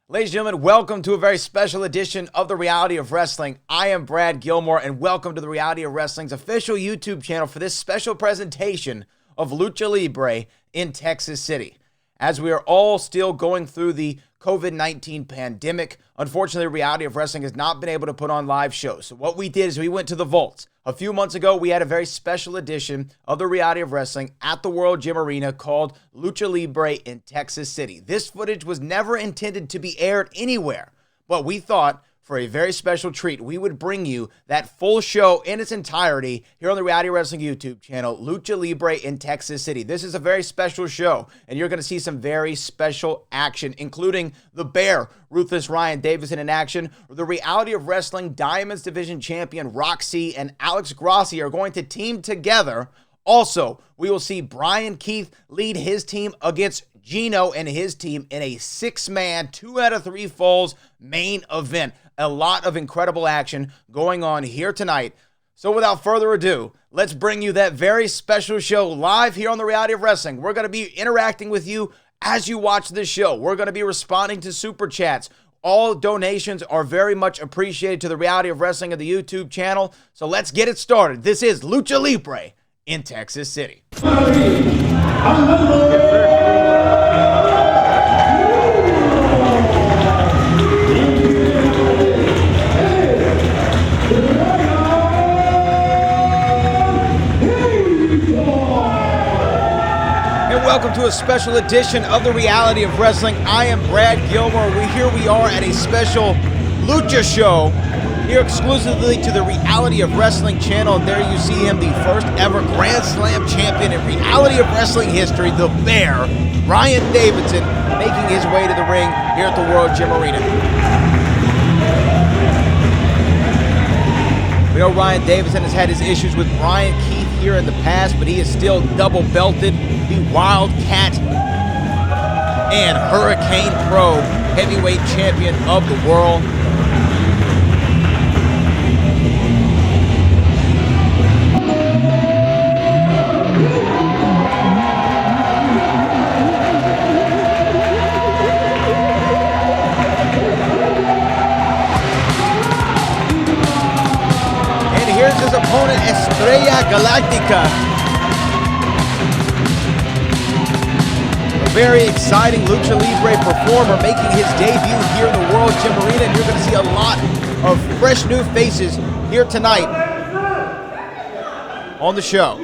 Ladies and gentlemen, welcome to a very special edition of The Reality of Wrestling. I am Brad Gilmore, and welcome to The Reality of Wrestling's official YouTube channel for this special presentation of Lucha Libre in Texas City. As we are all still going through the COVID-19 pandemic, unfortunately, The Reality of Wrestling has not been able to put on live shows. So what we did is we went to the vaults. A few months ago, we had a very special edition of The Reality of Wrestling at the World Gym Arena called Lucha Libre in Texas City. This footage was never intended to be aired anywhere, but we thought for a very special treat, we would bring you that full show in its entirety here on the Reality Wrestling YouTube channel, Lucha Libre in Texas City. This is a very special show, and you're going to see some very special action, including the Bear, Ruthless Ryan Davidson in action. The Reality of Wrestling Diamonds Division Champion Rok-C and Alex Gracia are going to team together. Also, we will see Bryan Keith lead his team against Gino and his team in a six-man, 2 out of 3 falls main event. A lot of incredible action going on here tonight. So without further ado, let's bring you that very special show live here on The Reality of Wrestling. We're going to be interacting with you as you watch this show. We're going to be responding to super chats. All donations are very much appreciated to The Reality of Wrestling of the YouTube channel. So let's get it started. This is Lucha Libre in Texas City. Welcome to a special edition of The Reality of Wrestling. I am Brad Gilmore. Here we are at a special Lucha show here exclusively to the Reality of Wrestling channel. And there you see him, the first ever Grand Slam champion in Reality of Wrestling history, the Bear, Bryan Davidson, making his way to the ring here at the World Gym Arena. We know Ryan Davidson has had his issues with Bryan Keith here in the past, but he is still double belted, the Wildcat and Hurricane Pro heavyweight champion of the world. And here's his opponent, Estrella Galactica. Very exciting Lucha Libre performer making his debut here in the World Gym Arena, and you're going to see a lot of fresh new faces here tonight on the show.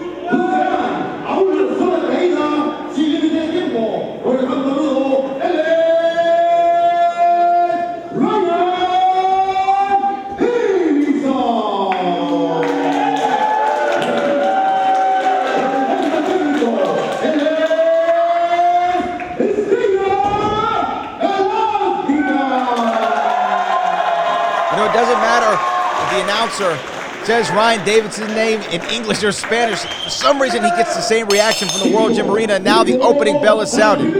Says Ryan Davidson's name in English or Spanish. For some reason, he gets the same reaction from the World Gym Arena. Now the opening bell is sounded.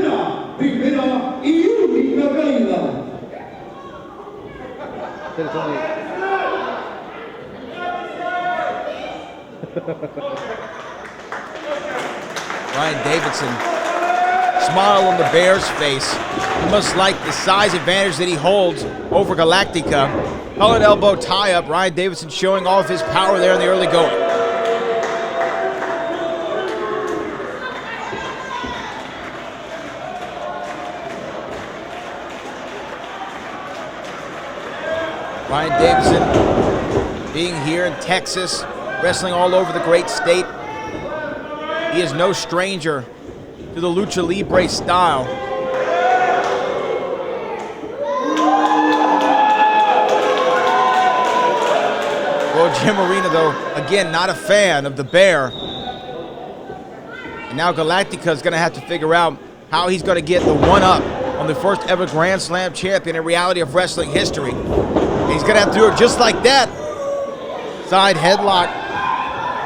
Ryan Davidson, smile on the Bear's face. He must like the size advantage that he holds over Galactica. Pellet elbow tie-up. Ryan Davidson showing off his power there in the early going. Ryan Davidson being here in Texas, wrestling all over the great state. He is no stranger to the Lucha Libre style. World Gym Arena, though, again, not a fan of the Bear. And now Galactica is going to have to figure out how he's going to get the one-up on the first ever Grand Slam champion in Reality of Wrestling history. And he's going to have to do it just like that. Side headlock.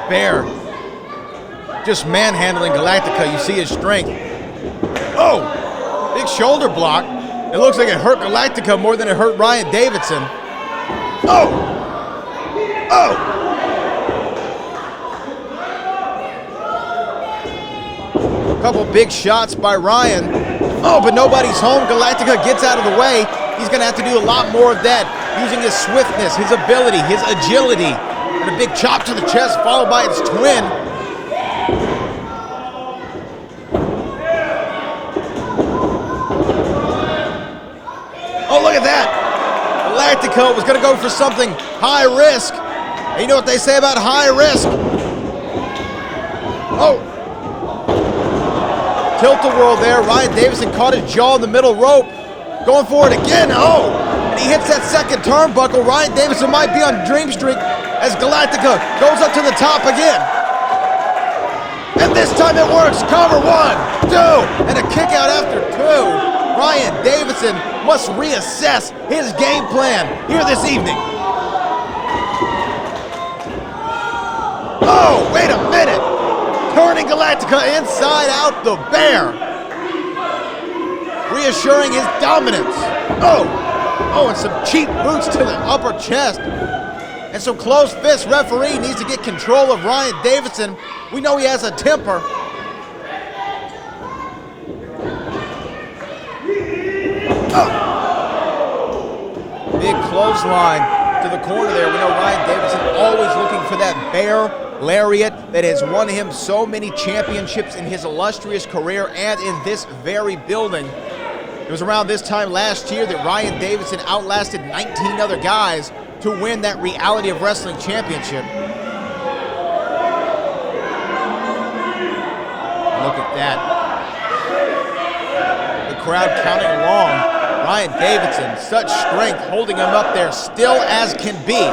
Bear just manhandling Galactica. You see his strength. Oh, big shoulder block. It looks like it hurt Galactica more than it hurt Ryan Davidson. Oh! Oh! A couple big shots by Ryan. Oh, but nobody's home. Galactica gets out of the way. He's going to have to do a lot more of that, using his swiftness, his ability, his agility. And a big chop to the chest, followed by its twin. Oh, look at that. Galactica was going to go for something high risk. And you know what they say about high risk? Oh. Tilt-a-whirl there. Ryan Davidson caught his jaw in the middle rope. Going for it again. Oh. And he hits that second turnbuckle. Ryan Davidson might be on dream streak as Galactica goes up to the top again. And this time it works. Cover 1, 2, and a kick out after 2. Ryan Davidson must reassess his game plan here this evening. Oh, wait a minute. Turning Galactica inside out the bear. Reassuring his dominance. Oh, and some cheap boots to the upper chest. And some closed fist. Referee needs to get control of Ryan Davidson. We know he has a temper. Big clothesline to the corner there. We know Ryan Davidson always looking for that bear lariat that has won him so many championships in his illustrious career and in this very building. It was around this time last year that Ryan Davidson outlasted 19 other guys to win that Reality of Wrestling championship. Look at that. The crowd counting along. Ryan Davidson, such strength, holding him up there still as can be.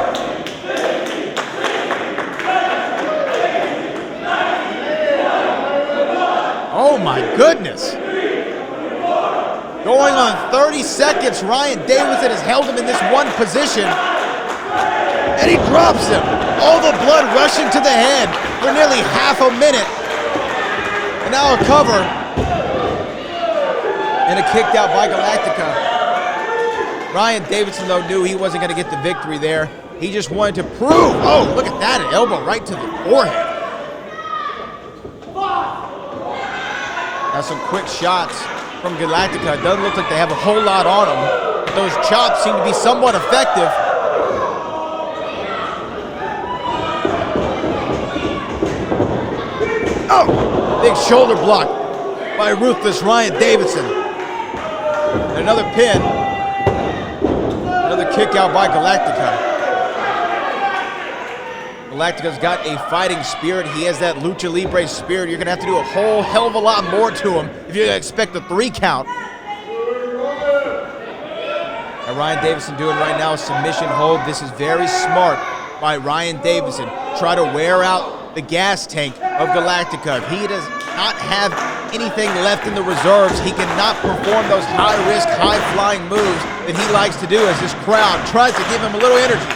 Oh my goodness. Going on 30 seconds, Ryan Davidson has held him in this one position. And he drops him. All the blood rushing to the head for nearly half a minute. And now a cover. And a kicked out by Galactica. Ryan Davidson, though, knew he wasn't going to get the victory there. He just wanted to prove. Oh, look at that. An elbow right to the forehead. Now some quick shots from Galactica. It doesn't look like they have a whole lot on him. But those chops seem to be somewhat effective. Oh, big shoulder block by ruthless Ryan Davidson. And another pin. Another kick out by Galactica. Galactica's got a fighting spirit. He has that Lucha Libre spirit. You're going to have to do a whole hell of a lot more to him if you expect a 3 count. Now Ryan Davidson doing right now a submission hold. This is very smart by Ryan Davidson. Try to wear out the gas tank of Galactica. If he does not have anything left in the reserves, he cannot perform those high-risk, high-flying moves that he likes to do as this crowd tries to give him a little energy.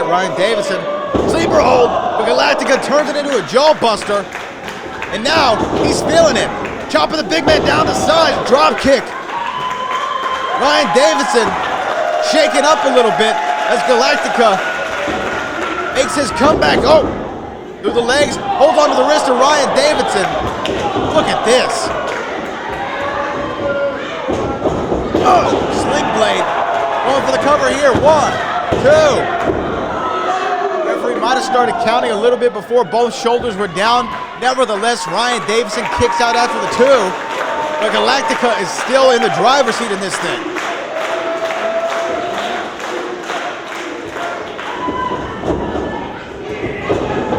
Ryan Davidson, sleeper hold, but Galactica turns it into a jaw buster. And now he's feeling it. Chopping the big man down the side, drop kick. Ryan Davidson shaking up a little bit as Galactica makes his comeback. Oh, through the legs, holds onto the wrist of Ryan Davidson. Look at this. Oh, sling blade. Going for the cover here. 1, 2. Might have started counting a little bit before both shoulders were down. Nevertheless, Ryan Davidson kicks out after the 2. But Galactica is still in the driver's seat in this thing.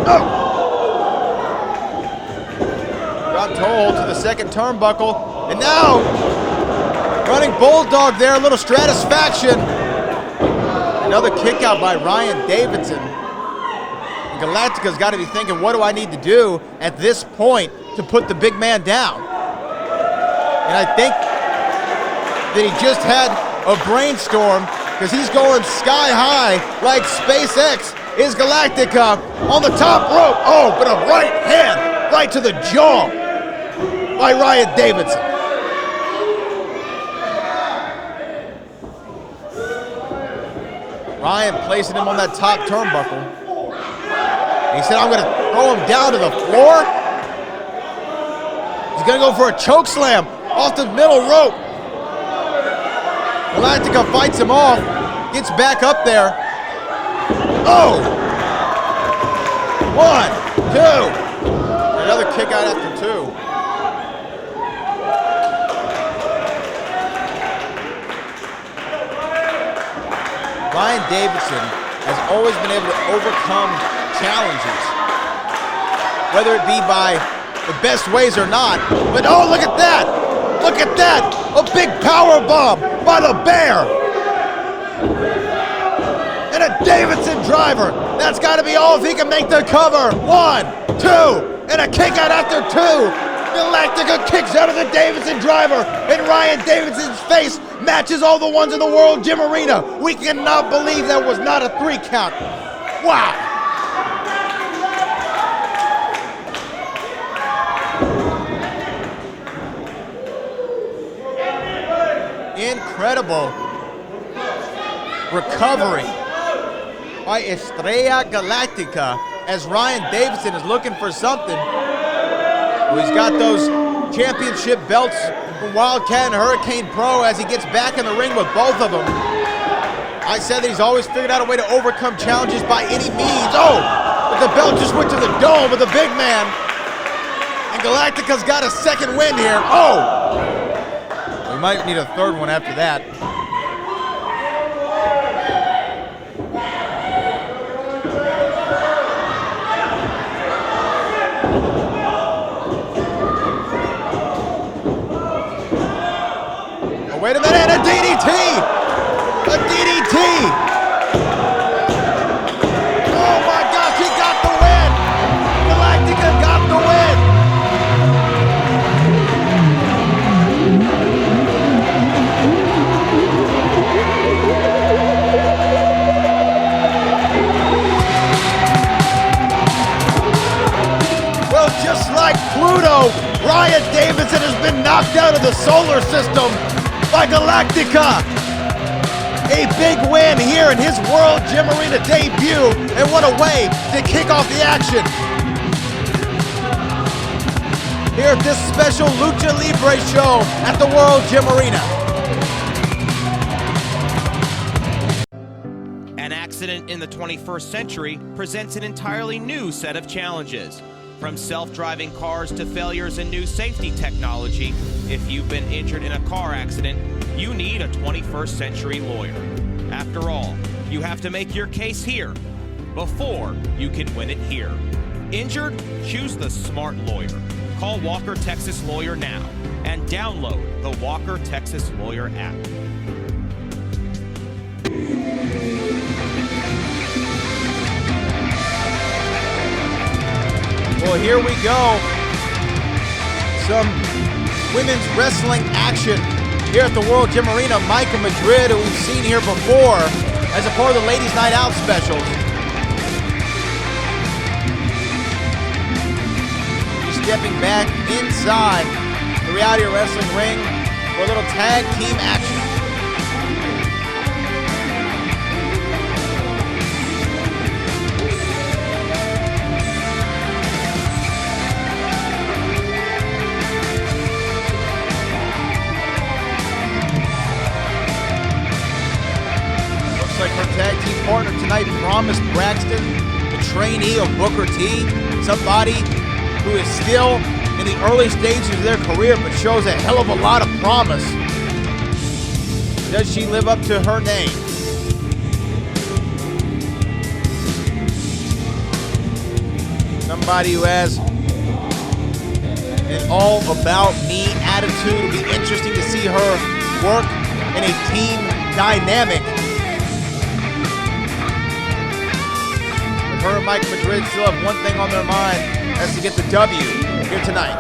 Oh! Got told to the second turnbuckle. And now, running bulldog there, a little stratisfaction. Another kick out by Ryan Davidson. Galactica's got to be thinking, what do I need to do at this point to put the big man down? And I think that he just had a brainstorm because he's going sky high like SpaceX is Galactica on the top rope. Oh, but a right hand right to the jaw by Ryan Davidson. Bryan placing him on that top turnbuckle. He said, I'm gonna throw him down to the floor. He's gonna go for a choke slam off the middle rope. Galactica fights him off, gets back up there. Oh! 1, 2. Another kick out after 2. Ryan Davidson has always been able to overcome challenges, whether it be by the best ways or not. But oh, look at that! Look at that! A big power bomb by the Bear! And a Davidson driver! That's gotta be all if he can make the cover! 1, 2, and a kick out after 2! Galactica kicks out of the Davidson driver, and Ryan Davidson's face matches all the ones in the World Gym Arena. We cannot believe that was not a 3 count. Wow! Incredible recovery by Estrella Galactica as Ryan Davidson is looking for something. Well, he's got those championship belts from Wildcat and Hurricane Pro as he gets back in the ring with both of them. I said that he's always figured out a way to overcome challenges by any means. Oh, but the belt just went to the dome of the big man. And Galactica's got a second win here. Oh! We might need a third one after that. Oh, wait a minute, a DDT! A DDT! Oh my gosh, he got the win! Galactica got the win! Well, just like Pluto, Ryan Davidson has been knocked out of the solar system by Galactica. A big win here in his World Gym Arena debut, and what a way to kick off the action. Here at this special Lucha Libre show at the World Gym Arena. An accident in the 21st century presents an entirely new set of challenges. From self-driving cars to failures in new safety technology, if you've been injured in a car accident, you need a 21st century lawyer. After all, you have to make your case here before you can win it here. Injured? Choose the smart lawyer. Call Walker Texas Lawyer now and download the Walker Texas Lawyer app. Well, here we go. Some women's wrestling action here at the World Gym Arena. Myka Madrid, who we've seen here before as a part of the Ladies Night Out specials. She's stepping back inside the Reality of Wrestling ring for a little tag team action. Like her tag team partner tonight promised Braxton, the trainee of Booker T, somebody who is still in the early stages of their career but shows a hell of a lot of promise. Does she live up to her name? Somebody who has an all-about-me attitude. It'll be interesting to see her work in a team dynamic. Her and Mike Madrid still have one thing on their mind, that's to get the W here tonight.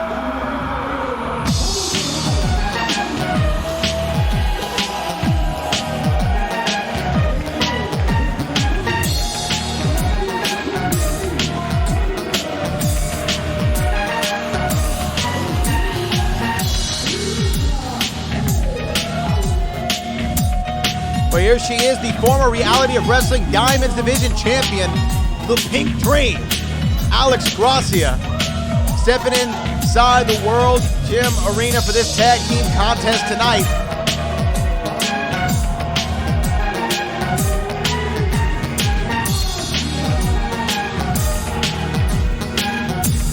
But here she is, the former Reality of Wrestling Diamonds Division Champion, the Pink Dream, Alex Gracia, stepping inside the World Gym Arena for this tag team contest tonight.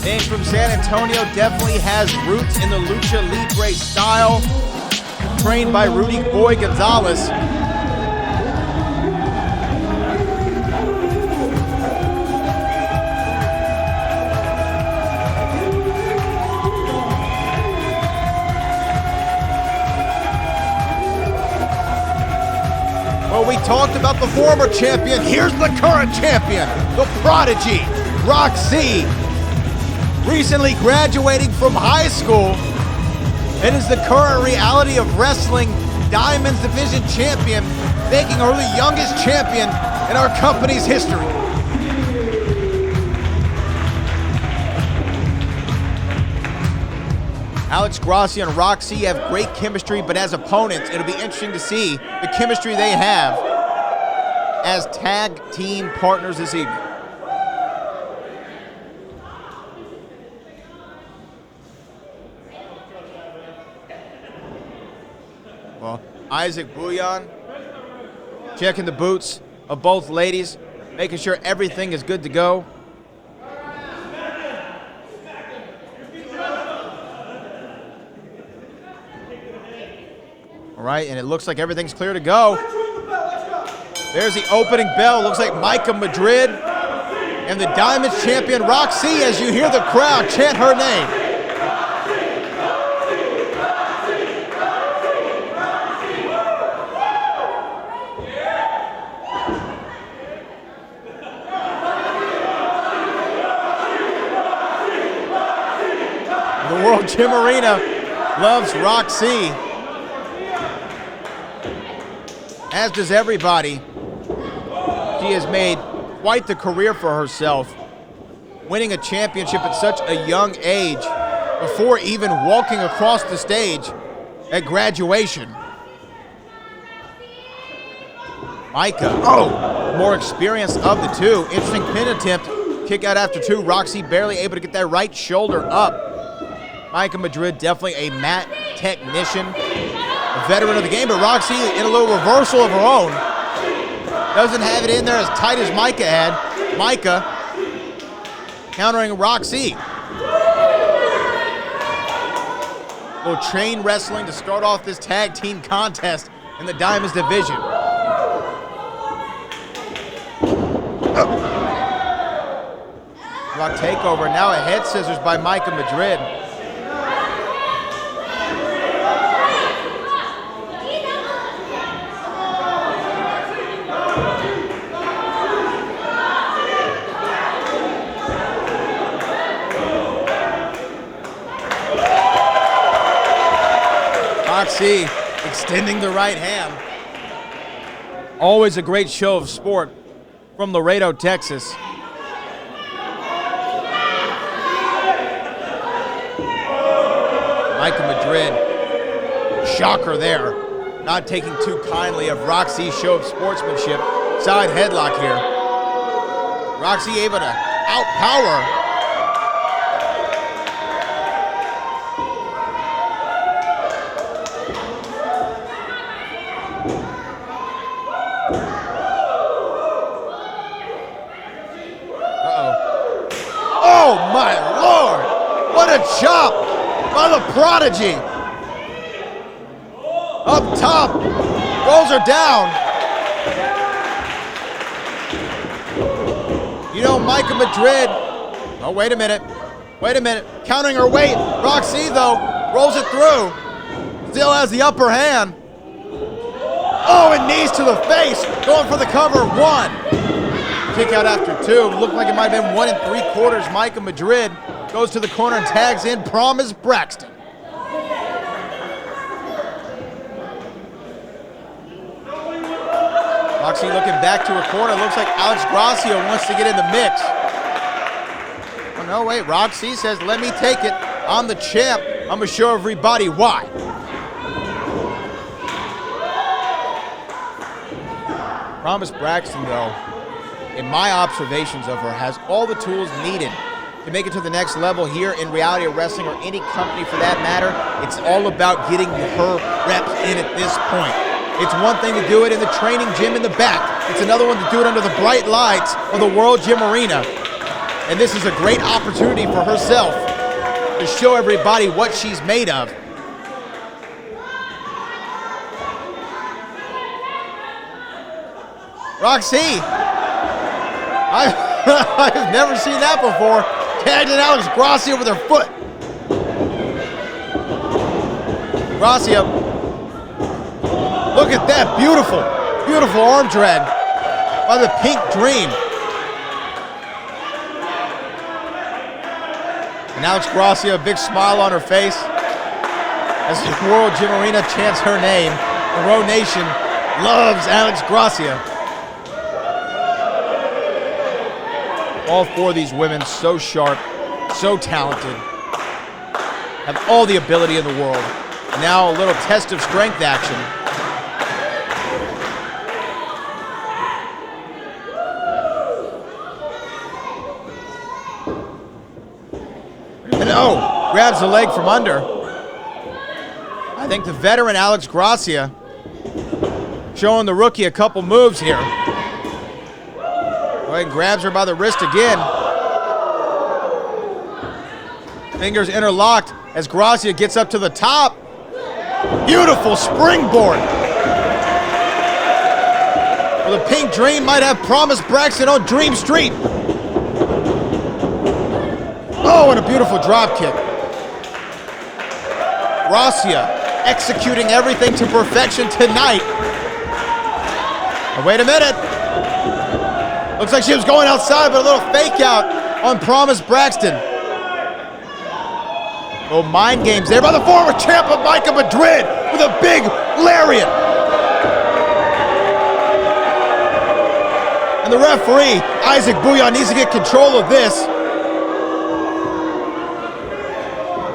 Being from San Antonio, definitely has roots in the Lucha Libre style, trained by Rudy Boy Gonzalez. Well, we talked about the former champion. Here's the current champion, the prodigy, Rok-C. Recently graduating from high school and is the current Reality of Wrestling Diamonds Division champion, making her the youngest champion in our company's history. Alex Gracia and Rok-C have great chemistry, but as opponents, it'll be interesting to see the chemistry they have as tag team partners this evening. Well, Isaac Bouillon checking the boots of both ladies, making sure everything is good to go. All right, and it looks like everything's clear to go. There's the opening bell. Looks like Myka Madrid and the Diamonds champion Rok-C as you hear the crowd chant her name. The World Gym Arena loves Rok-C, as does everybody. She has made quite the career for herself, winning a championship at such a young age before even walking across the stage at graduation. Myka, more experienced of the two. Interesting pin attempt, kick out after two. Rok-C barely able to get that right shoulder up. Myka Madrid, definitely a mat technician, a veteran of the game, but Rok-C in a little reversal of her own. Doesn't have it in there as tight as Myka had. Myka countering Rok-C. A little chain wrestling to start off this tag team contest in the Diamonds division. Rock takeover, now a head scissors by Myka Madrid. Rok-C extending the right hand. Always a great show of sport from Laredo, Texas. Myka Madrid, shocker there. Not taking too kindly of Rok-C's show of sportsmanship. Side headlock here. Rok-C able to outpower. Oh my Lord! What a chop by the prodigy! Up top, rolls her down. You know, Myka Madrid. Oh, wait a minute. Countering her weight. Rok-C, though, rolls it through. Still has the upper hand. Oh, and knees to the face. Going for the cover. One. Kick out after two. Looked like it might have been 1 3/4. Myka Madrid goes to the corner and tags in Promise Braxton. Rok-C looking back to her corner. Looks like Alex Gracia wants to get in the mix. Oh, no, wait. Rok-C says, let me take it. I'm the champ. I'm going to show everybody why. Promise Braxton, though, in my observations of her, has all the tools needed to make it to the next level here in Reality of Wrestling, or any company for that matter. It's all about getting her reps in at this point. It's one thing to do it in the training gym in the back. It's another one to do it under the bright lights of the World Gym Arena. And this is a great opportunity for herself to show everybody what she's made of. Rok-C. I've never seen that before. Tagged in Alex Gracia with her foot. Gracia. Look at that. Beautiful, beautiful arm drag by the Pink Dream. And Alex Gracia, a big smile on her face as the World Gym Arena chants her name. The Row Nation loves Alex Gracia. All four of these women so sharp, so talented, have all the ability in the world. Now a little test of strength action. And oh, grabs the leg from under. I think the veteran Alex Gracia showing the rookie a couple moves here. And grabs her by the wrist again. Fingers interlocked as Gracia gets up to the top. Beautiful springboard. Well, the Pink Dream might have promised Braxton on Dream Street. Oh, and a beautiful drop kick. Gracia executing everything to perfection tonight. Now, wait a minute. Looks like she was going outside, but a little fake out on Promise Braxton. Oh, mind games there by the former champ of Myka Madrid with a big lariat. And the referee, Isaac Bouillon, needs to get control of this.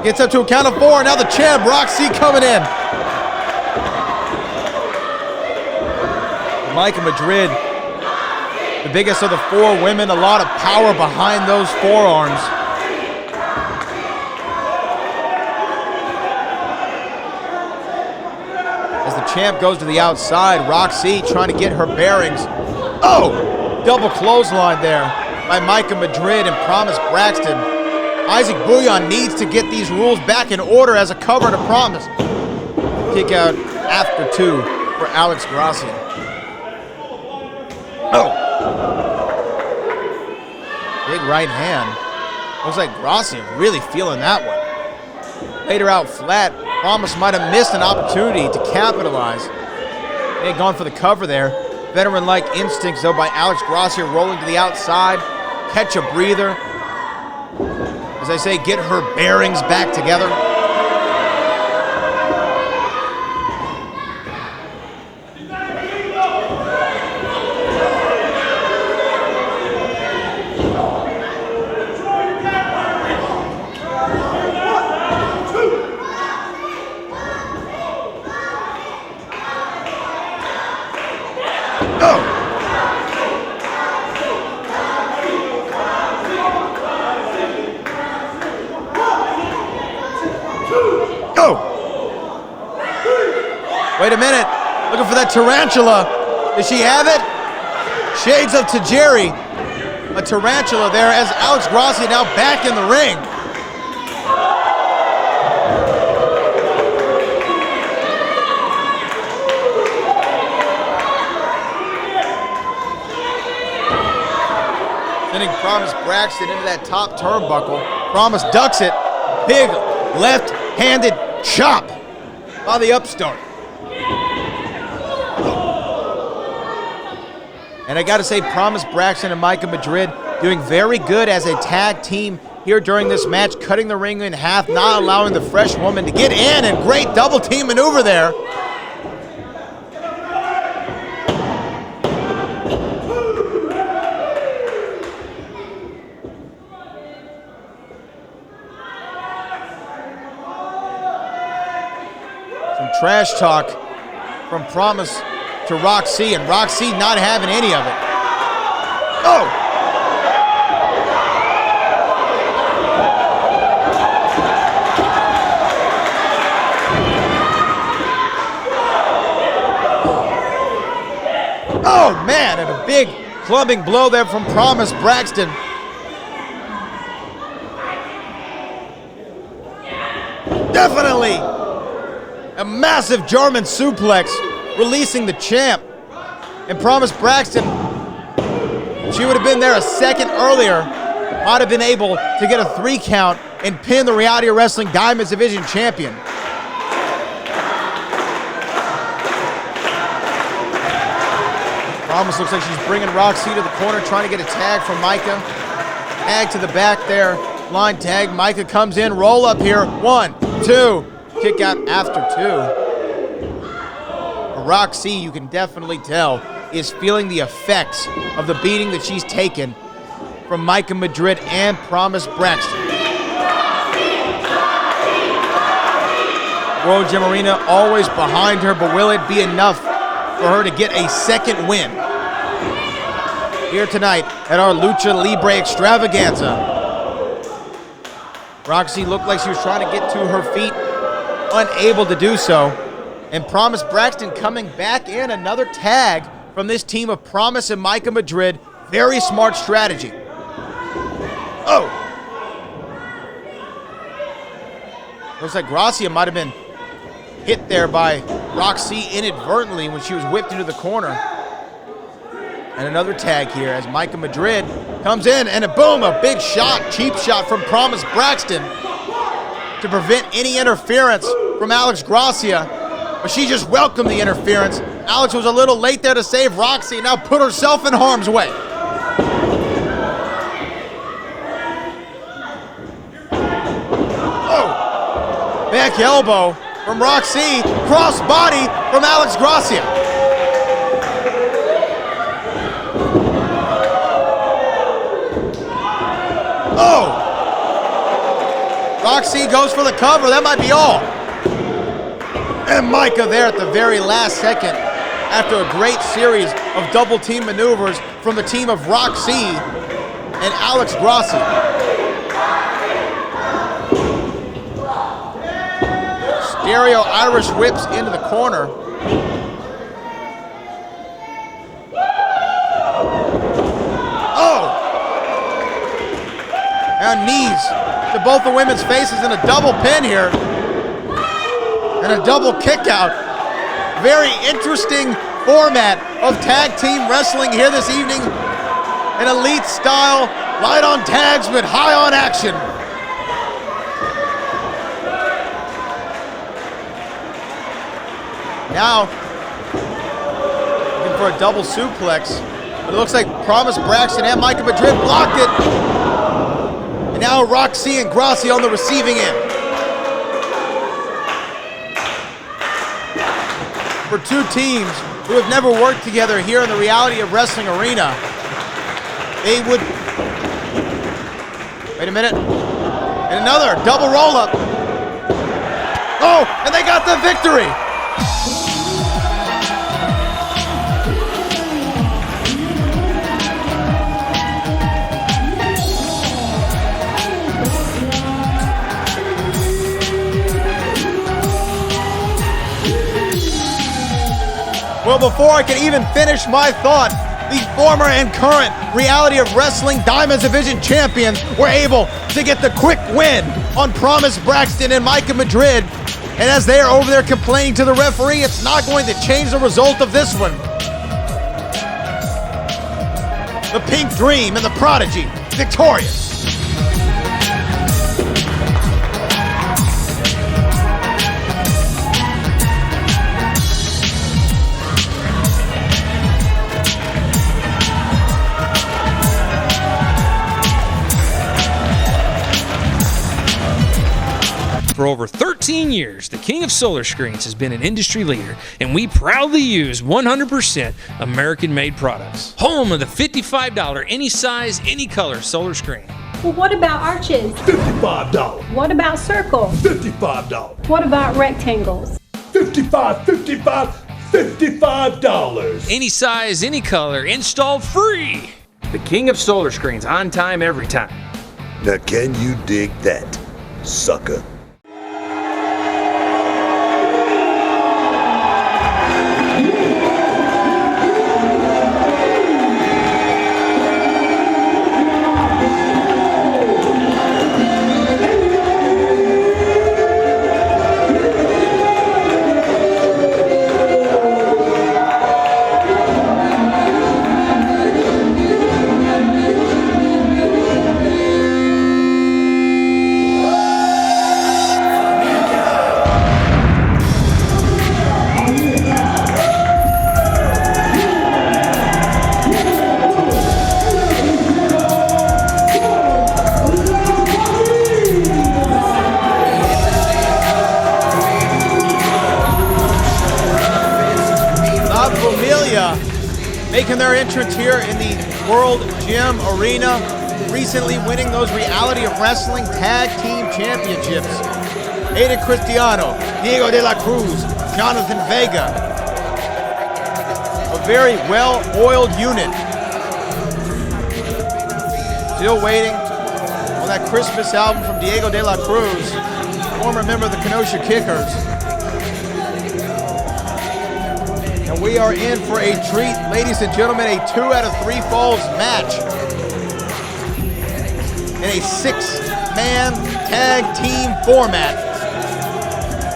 Gets up to a count of 4, and now the champ, Rok-C, coming in. Myka Madrid, the biggest of the four women, a lot of power behind those forearms. As the champ goes to the outside, Rok-C trying to get her bearings. Oh, double clothesline there by Myka Madrid and Promise Braxton. Isaac Bouillon needs to get these rules back in order as a cover to Promise. Kick out after 2 for Alex Gracia. Oh. Big right hand. Looks like Gracia really feeling that one. Laid her out flat. Promise might have missed an opportunity to capitalize. They had gone for the cover there. Veteran-like instincts, though, by Alex Gracia, rolling to the outside. Catch a breather. As I say, get her bearings back together. Wait a minute, looking for that tarantula. Does she have it? Shades of Tajiri. A tarantula there as Alex Gracia now back in the ring. Sending Promise Braxton into that top turnbuckle. Promise ducks it. Big left-handed chop by the upstart. And I got to say, Promise Braxton and Myka Madrid doing very good as a tag team here during this match, cutting the ring in half, not allowing the fresh woman to get in, and great double team maneuver there. Some trash talk from Promise to Rok-C, and Rok-C not having any of it. Oh! Oh, man, and a big clubbing blow there from Promise Braxton. Definitely a massive German suplex, releasing the champ. And Promise Braxton, she would have been there a second earlier, might have been able to get a 3 count and pin the Reality of Wrestling Diamonds Division champion. Promise looks like she's bringing Rok-C to the corner, trying to get a tag from Myka. Tag to the back there, line tag. Myka comes in, roll up here. 1, 2, kick out after 2. Rok-C, you can definitely tell, is feeling the effects of the beating that she's taken from Myka Madrid and Promise Braxton. World Gym Arena always behind her, but will it be enough for her to get a second win here tonight at our Lucha Libre Extravaganza? Rok-C looked like she was trying to get to her feet, unable to do so. And Promise Braxton coming back in, another tag from this team of Promise and Myka Madrid. Very smart strategy. Oh! Looks like Gracia might have been hit there by Rok-C inadvertently when she was whipped into the corner. And another tag here as Myka Madrid comes in, and a boom, a big shot, cheap shot from Promise Braxton to prevent any interference from Alex Gracia. But she just welcomed the interference. Alex was a little late there to save Rok-C, and now put herself in harm's way. Oh! Back elbow from Rok-C, cross body from Alex Gracia. Oh! Rok-C goes for the cover, that might be all. And Myka there at the very last second after a great series of double team maneuvers from the team of Rok-C and Alex Gracia. Stereo Irish whips into the corner. Oh! Now knees to both the women's faces in a double pin here. And a double kick out. Very interesting format of tag team wrestling here this evening. An elite style, light on tags but high on action. Now, looking for a double suplex. But it looks like Promise Braxton and Myka Madrid blocked it. And now Rok-C and Gracia on the receiving end. For two teams who have never worked together here in the Reality of Wrestling arena, they would... Wait a minute. And another double roll-up. Oh, and they got the victory! Well, before I can even finish my thought, the former and current Reality of Wrestling Diamonds Division champions were able to get the quick win on Promise Braxton and Myka Madrid. And as they are over there complaining to the referee, it's not going to change the result of this one. The Pink Dream and the Prodigy, victorious. For over 13 years, the King of Solar Screens has been an industry leader, and we proudly use 100% American-made products. Home of the $55 any size, any color solar screen. Well, what about arches? $55. What about circles? $55. What about rectangles? $55, $55, $55. Any size, any color, installed free. The king of solar screens, on time, every time. Now can you dig that, sucker? Making their entrance here in the World Gym Arena, recently winning those Reality of Wrestling Tag Team Championships. Aiden Cristiano, Diego de la Cruz, Jonathan Vega. A very well-oiled unit. Still waiting on that Christmas album from Diego de la Cruz, former member of the Kenosha Kickers. And we are in for a treat, ladies and gentlemen, a 2 out of 3 falls match in a 6-man tag team format.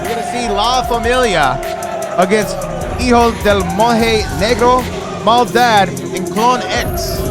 We're gonna see La Familia against Hijo del Monje, Negro, Maldad, and Clon X.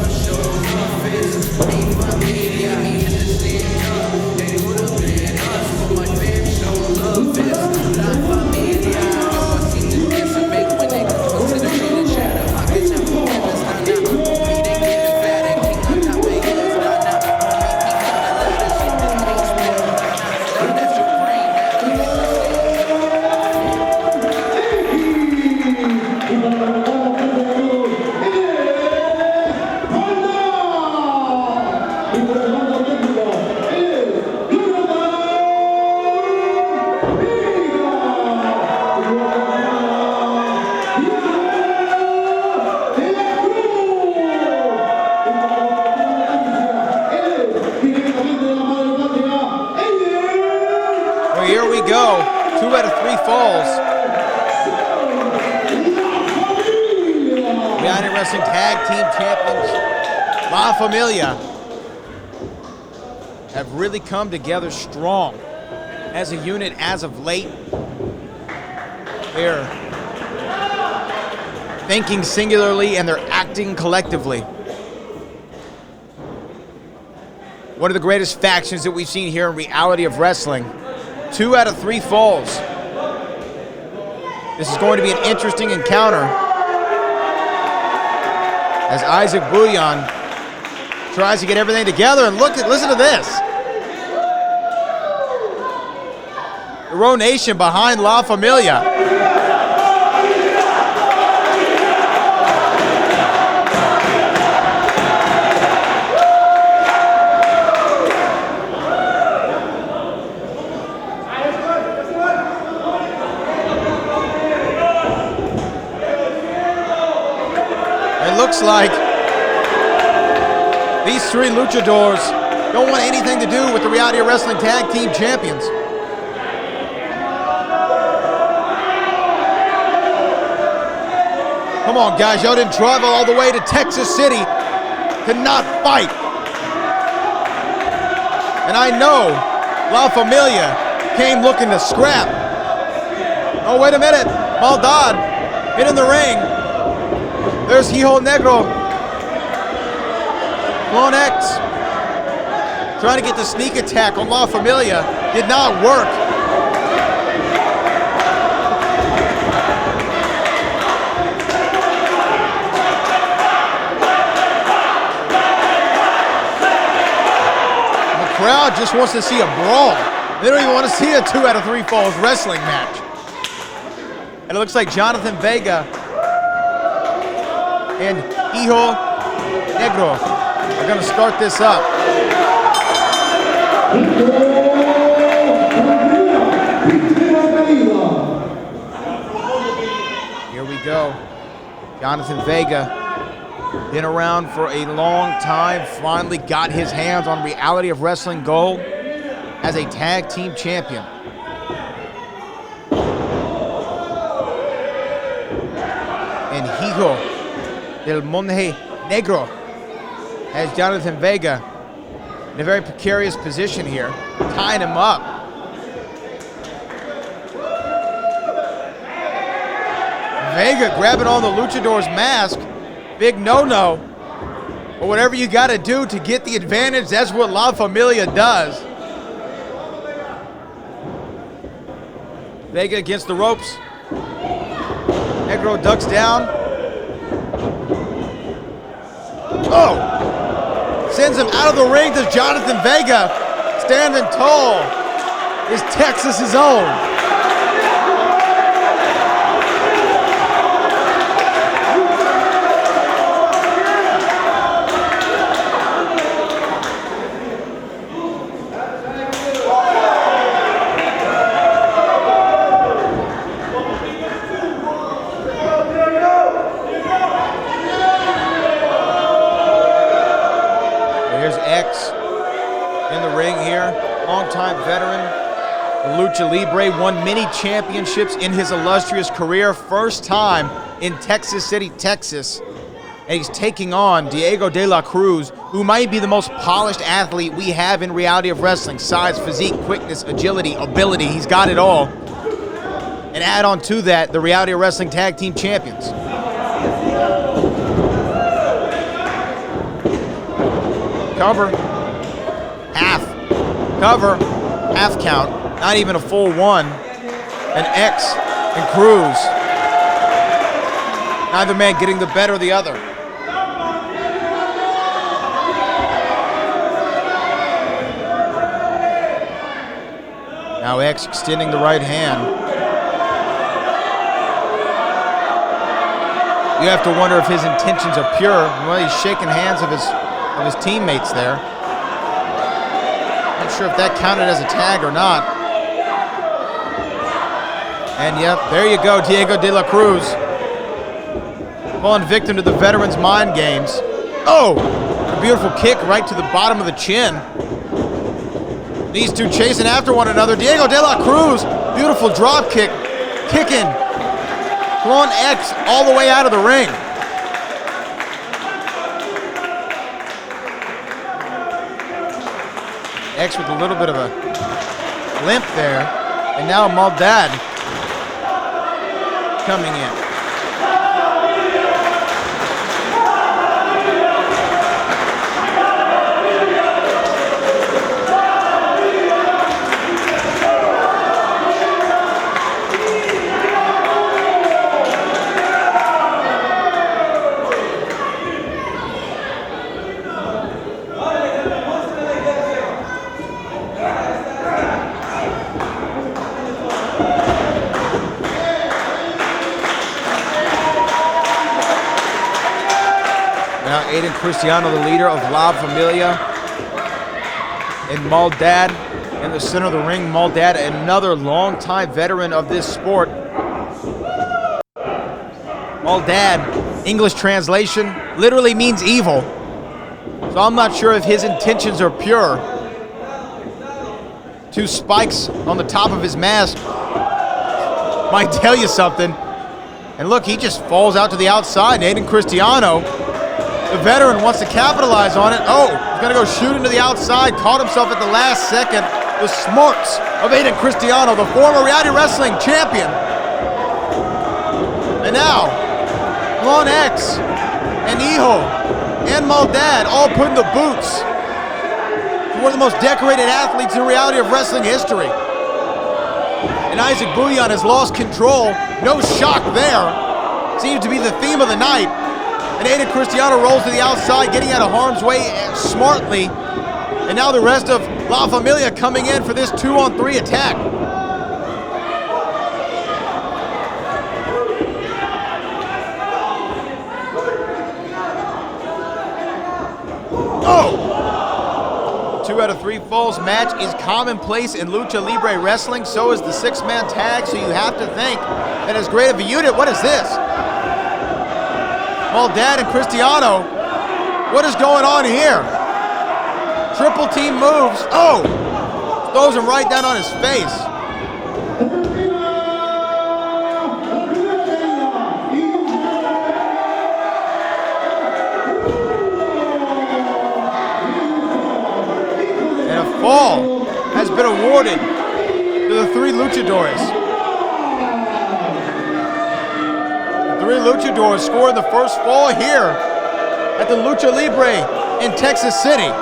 Here we go, 2 out of 3 falls. Reality Wrestling Tag Team Champions, La Familia, have really come together strong as a unit as of late. They're thinking singularly and they're acting collectively. One of the greatest factions that we've seen here in Reality of Wrestling. 2 out of 3 falls. This is going to be an interesting encounter as Isaac Bouillon tries to get everything together. And listen to this. The Row Nation behind La Familia. Looks like these 3 luchadors don't want anything to do with the Reality of Wrestling Tag Team Champions. Come on, guys, y'all didn't travel all the way to Texas City to not fight. And I know La Familia came looking to scrap. Oh, wait a minute. Maldad hit in the ring. There's Hijo Negro. Clon X trying to get the sneak attack on La Familia. Did not work. The crowd just wants to see a brawl. They don't even want to see a 2 out of 3 falls wrestling match. And it looks like Jonathan Vega and Hijo Negro are going to start this up. Here we go. Jonathan Vega, been around for a long time, finally got his hands on Reality of Wrestling gold as a tag team champion. And Hijo del Monje Negro has Jonathan Vega in a very precarious position here, tying him up. Vega grabbing on the luchador's mask. Big no-no. But whatever you got to do to get the advantage, that's what La Familia does. Vega against the ropes. Negro ducks down. Oh! Sends him out of the ring. Does Jonathan Vega, standing tall, is Texas's own. Longtime veteran, Lucha Libre, won many championships in his illustrious career. First time in Texas City, Texas. And he's taking on Diego de la Cruz, who might be the most polished athlete we have in Reality of Wrestling. Size, physique, quickness, agility, ability. He's got it all. And add on to that, the Reality of Wrestling Tag Team Champions. Cover. Half. Cover, half count, not even a full one. And X and Cruz. Neither man getting the better of the other. Now X extending the right hand. You have to wonder if his intentions are pure. Well, he's shaking hands of his teammates there. Not sure if that counted as a tag or not. And yep, there you go, Diego de la Cruz. Falling victim to the veterans' mind games. Oh, a beautiful kick right to the bottom of the chin. These two chasing after one another. Diego de la Cruz, beautiful drop kick, kicking Clon X all the way out of the ring. X with a little bit of a limp there. And now Maldad coming in. Cristiano, the leader of La Familia, and Maldad in the center of the ring. Maldad, another longtime veteran of this sport. Maldad, English translation, literally means evil. So I'm not sure if his intentions are pure. Two spikes on the top of his mask might tell you something. And look, he just falls out to the outside. Aiden Cristiano, the veteran, wants to capitalize on it. Oh, he's going to go shoot into the outside. Caught himself at the last second. The smarts of Aiden Cristiano, the former Reality Wrestling champion. And now, Clon X and Hijo and Maldad all putting the boots to one of the most decorated athletes in Reality of Wrestling history. And Isaac Bouillon has lost control. No shock there. Seems to be the theme of the night. And Aiden Cristiano rolls to the outside, getting out of harm's way smartly. And now the rest of La Familia coming in for this 2-on-3 attack. Oh! 2 out of 3 falls match is commonplace in Lucha Libre Wrestling. So is the 6-man tag, so you have to think that as great of a unit, what is this? Maldad and Cristiano. What is going on here? Triple team moves. Oh! Throws him right down on his face. And a fall has been awarded to the three luchadores. The three luchadores scored the first fall here at the Lucha Libre in Texas City.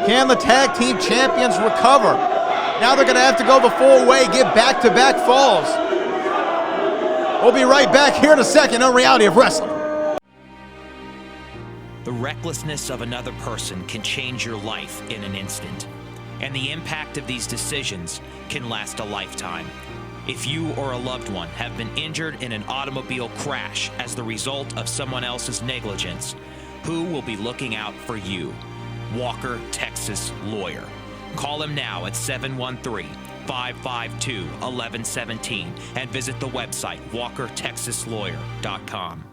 Can the tag team champions recover? Now they're gonna have to go the full way, get back-to-back falls. We'll be right back here in a second on Reality of Wrestling. The recklessness of another person can change your life in an instant, and the impact of these decisions can last a lifetime. If you or a loved one have been injured in an automobile crash as the result of someone else's negligence, who will be looking out for you? Walker, Texas Lawyer. Call him now at 713-552-1117 and visit the website walkertexaslawyer.com.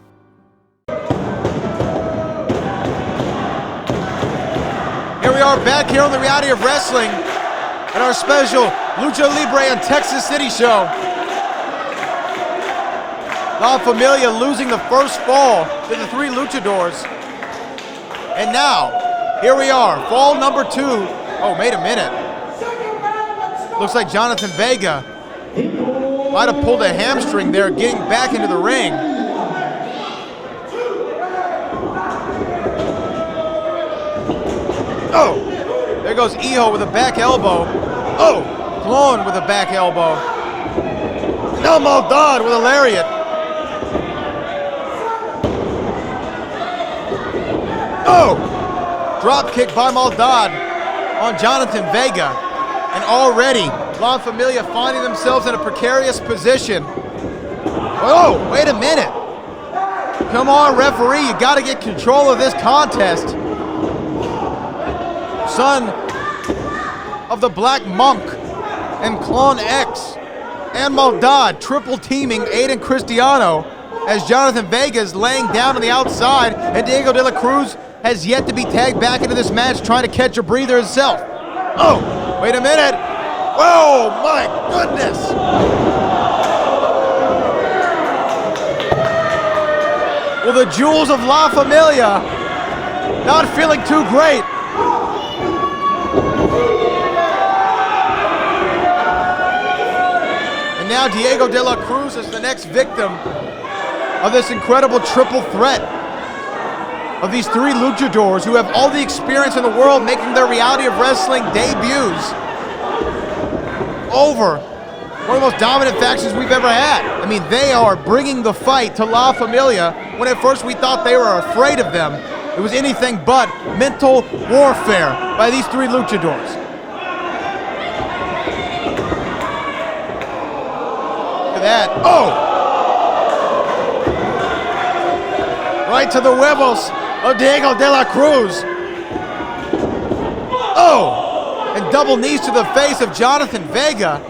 Here we are back here on the Reality of Wrestling at our special Lucha Libre in Texas City show. La Familia losing the first fall to the three luchadors. And now, here we are, fall number 2. Oh, wait a minute. Looks like Jonathan Vega might have pulled a hamstring there getting back into the ring. Oh, there goes Hijo with a back elbow. Oh, Clon with a back elbow. Now Maldad with a lariat. Oh, drop kick by Maldad on Jonathan Vega. And already, La Familia finding themselves in a precarious position. Oh, wait a minute. Come on, referee, you gotta get control of this contest. Son of the Black Monk and Clon X and Maldad triple teaming Aiden Cristiano as Jonathan Vega is laying down on the outside, and Diego de la Cruz has yet to be tagged back into this match, trying to catch a breather himself. Oh, wait a minute. Oh my goodness. Well, the jewels of La Familia not feeling too great. And now Diego de la Cruz is the next victim of this incredible triple threat of these three luchadors who have all the experience in the world making their Reality of Wrestling debuts over one of the most dominant factions we've ever had. I mean, they are bringing the fight to La Familia when at first we thought they were afraid of them. It was anything but mental warfare by these three luchadors. Look at that. Oh! Right to the huevos of Diego de la Cruz. Oh! And double knees to the face of Jonathan Vega.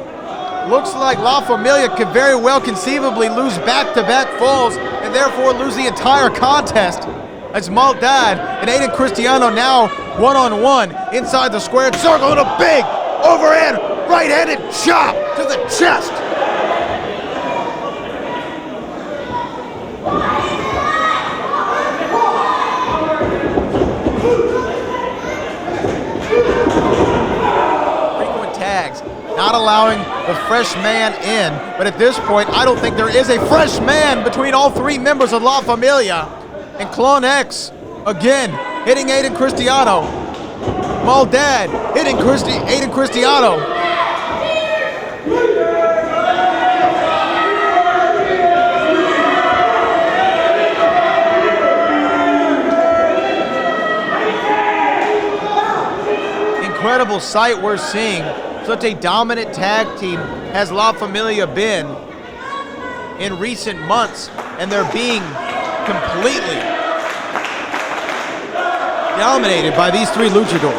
Looks like La Familia could very well conceivably lose back-to-back falls and therefore lose the entire contest. As Maldad and Aiden Cristiano now one-on-one inside the squared circle and a big overhand right-handed chop to the chest. Not allowing the fresh man in, but at this point, I don't think there is a fresh man between all three members of La Familia. And Clon X, again, hitting Aiden Cristiano. Maldad hitting Aiden Cristiano. Incredible sight we're seeing. Such a dominant tag team has La Familia been in recent months, and they're being completely dominated by these three luchadors.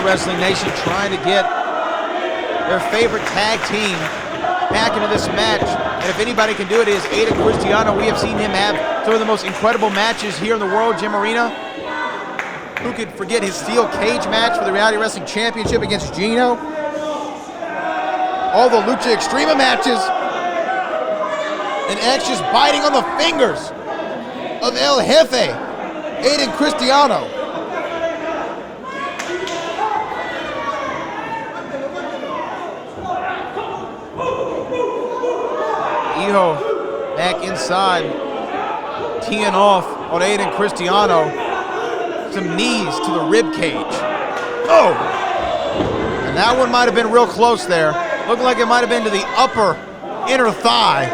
Wrestling Nation trying to get their favorite tag team back into this match. And if anybody can do it, it is Aiden Cristiano. We have seen him have some of the most incredible matches here in the world, Jim Arena. Who could forget his steel cage match for the Reality Wrestling Championship against Gino? All the Lucha Extrema matches. And X just biting on the fingers of El Jefe, Aiden Cristiano. Hijo back inside, teeing off on Aiden Cristiano. Some knees to the rib cage. Oh! And that one might have been real close there. Looked like it might have been to the upper inner thigh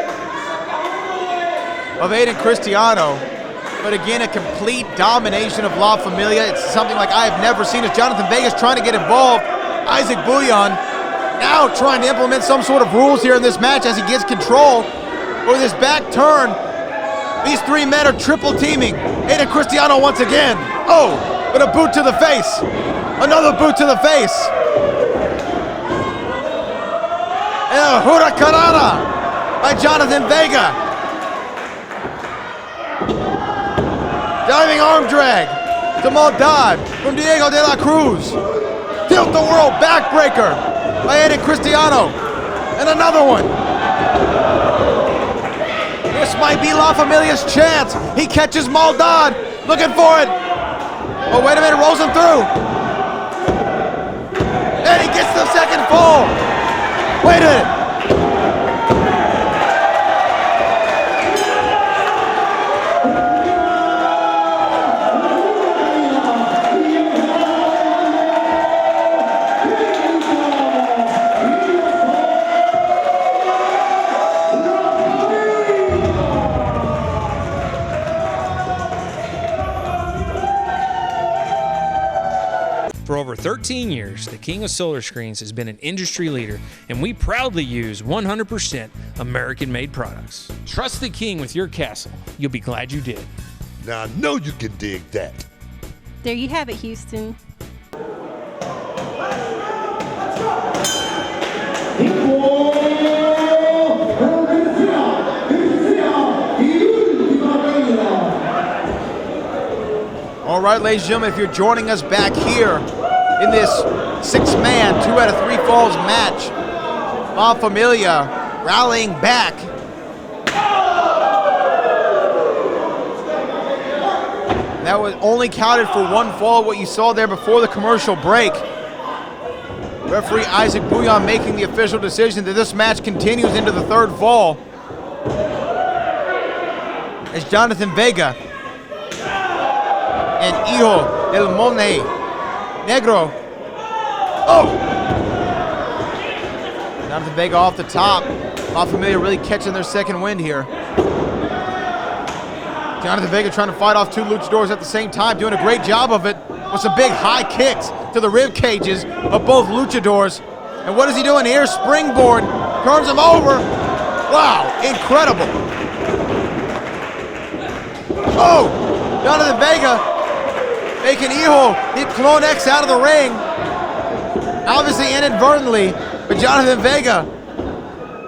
of Aiden Cristiano. But again, a complete domination of La Familia. It's something like I have never seen. As Jonathan Vegas trying to get involved. Isaac Bouillon now trying to implement some sort of rules here in this match as he gets control. With his back turn, these three men are triple teaming. Aiden Cristiano once again. Oh, but a boot to the face. Another boot to the face. And a huracanada by Jonathan Vega. Diving arm drag to Maldad from Diego de la Cruz. Tilt the world backbreaker by Aiden Cristiano. And another one. This might be La Familia's chance. He catches Maldad, looking for it. Oh, wait a minute, rolls him through. And he gets the second fall. Wait a minute. For over 13 years, the King of Solar Screens has been an industry leader, and we proudly use 100% American-made products. Trust the King with your castle. You'll be glad you did. Now I know you can dig that. There you have it, Houston. All right, ladies and gentlemen, if you're joining us back here in this six-man, 2 out of 3 falls match, La Familia rallying back. That was only counted for 1 fall, what you saw there before the commercial break. Referee Isaac Bouillon making the official decision that this match continues into the 3rd fall. As Jonathan Vega and Hijo del Monje, Negro. Oh! Jonathan Vega off the top. La Familia really catching their second wind here. Jonathan Vega trying to fight off 2 luchadors at the same time, doing a great job of it with some big high kicks to the rib cages of both luchadors. And what is he doing here? Springboard, turns him over. Wow, incredible. Oh, Jonathan Vega making Hijo hit Clon X out of the ring. Obviously inadvertently, but Jonathan Vega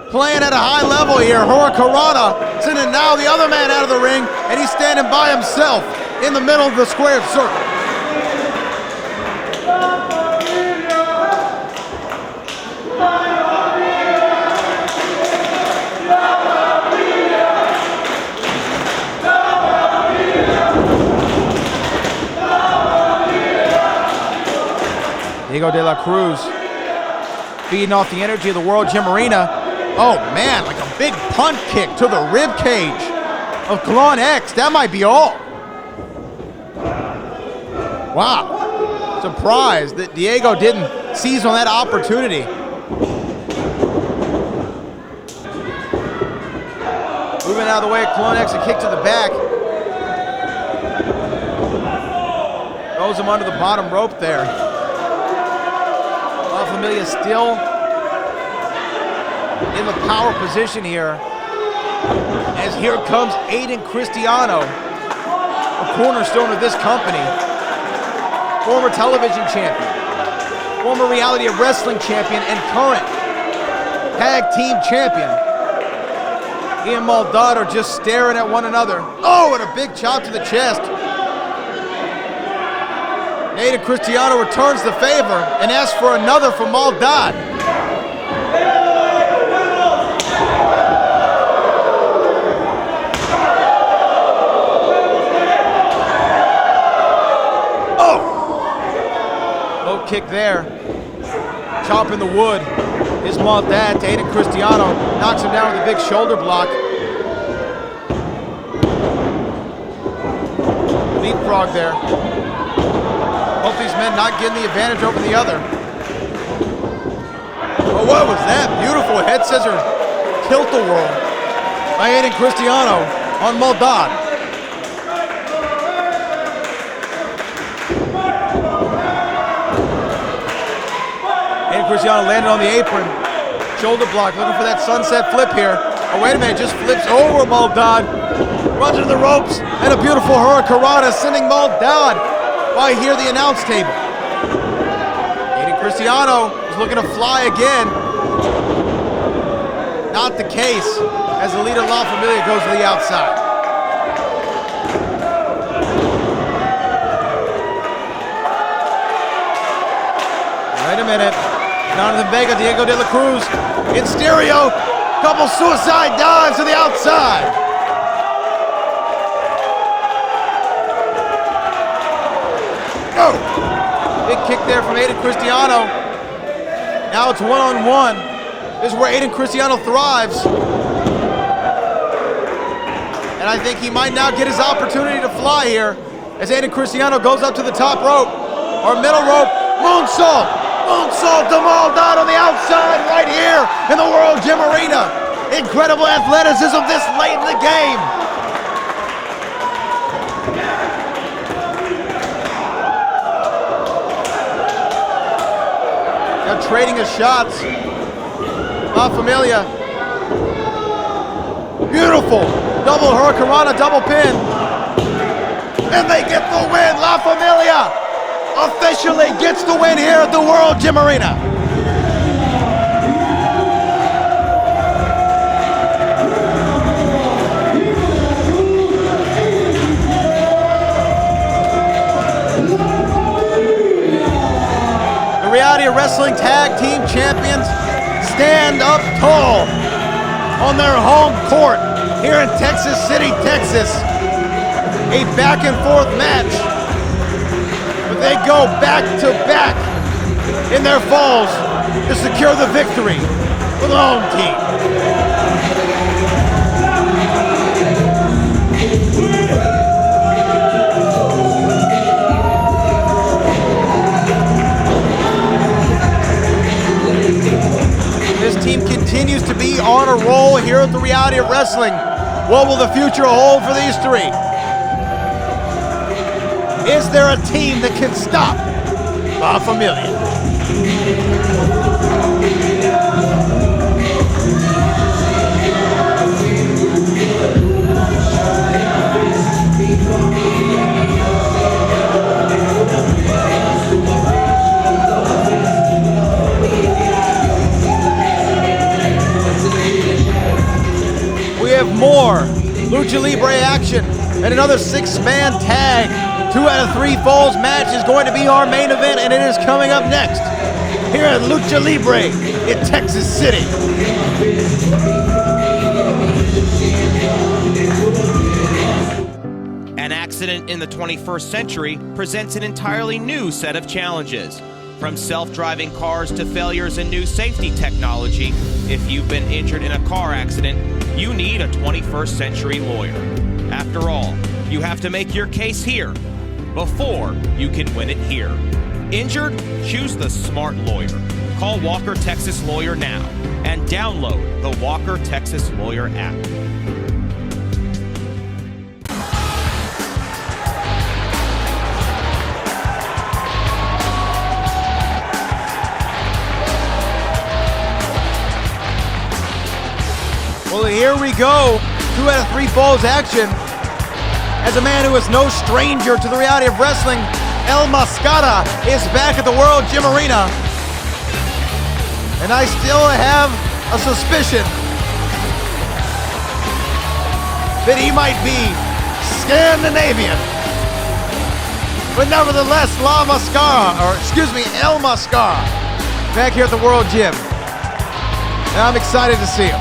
playing at a high level here. Huracanada sending now the other man out of the ring, and he's standing by himself in the middle of the squared circle. Diego de la Cruz feeding off the energy of the World Gym Arena. Oh man, like a big punt kick to the rib cage of Clon X. That might be all. Wow. Surprised that Diego didn't seize on that opportunity. Moving out of the way of Clon X, a kick to the back. Throws him under the bottom rope there. La Familia still in the power position here. As here comes Aiden Cristiano, a cornerstone of this company. Former television champion, former Reality of Wrestling champion and current tag team champion. He and Maldad are just staring at one another. Oh, and a big chop to the chest. Nathan Cristiano returns the favor and asks for another from Maldad. Low kick there. Chop in the wood. Is Maldad to Aiden Cristiano. Knocks him down with a big shoulder block. Leapfrog there. Both these men not getting the advantage over the other. Oh, what was that? Beautiful head scissor tilt-a-whirl by Aiden Cristiano on Maldad. Cristiano landed on the apron. Shoulder block, looking for that sunset flip here. Oh, wait a minute, just flips over Maldad. Runs into the ropes, and a beautiful hurricanrana sending Maldad by here the announce table. Aiden Cristiano is looking to fly again. Not the case, as the leader La Familia goes to the outside. Wait a minute. Jonathan Vega, Diego de la Cruz, in stereo, couple suicide dives to the outside. Oh! Big kick there from Aiden Cristiano. Now it's one-on-one. This is where Aiden Cristiano thrives. And I think he might now get his opportunity to fly here as Aiden Cristiano goes up to the top rope, or middle rope, moonsault. Moonsault to Maldad on the outside right here in the World Gym Arena. Incredible athleticism this late in the game. Now trading his shots. La Familia. Beautiful. Double hurricanrana, double pin. And they get the win. La Familia officially gets the win here at the World Gym Arena. The Reality of Wrestling Tag Team Champions stand up tall on their home court here in Texas City, Texas. A back and forth match. They go back to back in their falls to secure the victory for the home team. This team continues to be on a roll here at the Reality of Wrestling. What will the future hold for these three? Is there a team that can stop La Familia? We have more Lucha Libre action and another 6-man tag. 2 out of 3 falls match is going to be our main event, and it is coming up next here at Lucha Libre in Texas City. An accident in the 21st century presents an entirely new set of challenges. From self-driving cars to failures in new safety technology, if you've been injured in a car accident, you need a 21st century lawyer. After all, you have to make your case here before you can win it here. Injured? Choose the smart lawyer. Call Walker Texas Lawyer now and download the Walker Texas Lawyer app. Well, here we go. 2 out of 3 falls action. As a man who is no stranger to the Reality of Wrestling, El Mascara is back at the World Gym Arena And I still have a suspicion that he might be Scandinavian. But nevertheless, El Mascara, back here at the World Gym. And I'm excited to see him.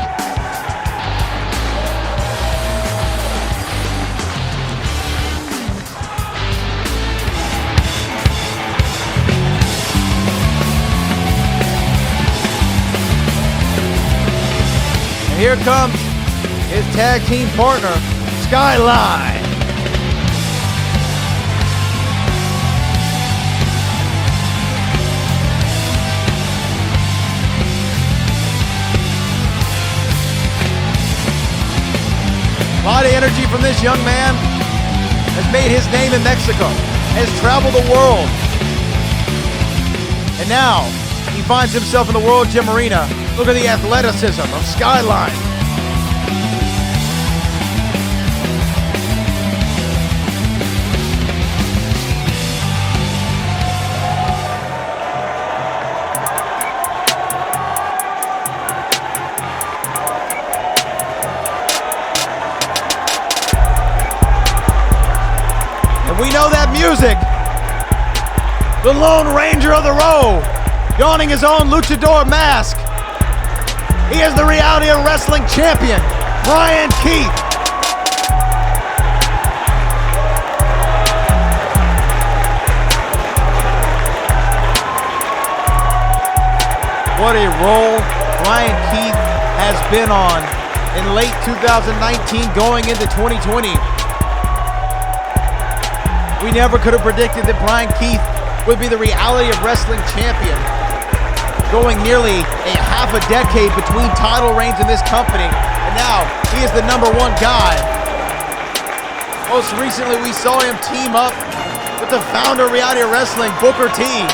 And here comes his tag team partner, Skyline. A lot of energy from this young man. Has made his name in Mexico, has traveled the world. And now he finds himself in the World Gym Arena. Look at the athleticism of Skyline. We know that music. The Lone Ranger of the Row, donning his own luchador mask. He is the Reality of Wrestling champion, Bryan Keith. What a role Bryan Keith has been on in late 2019 going into 2020. We never could have predicted that Bryan Keith would be the Reality of Wrestling champion, going nearly a half a decade between title reigns in this company, and now he is the #1 guy. Most recently, we saw him team up with the founder of Reality of Wrestling, Booker T, in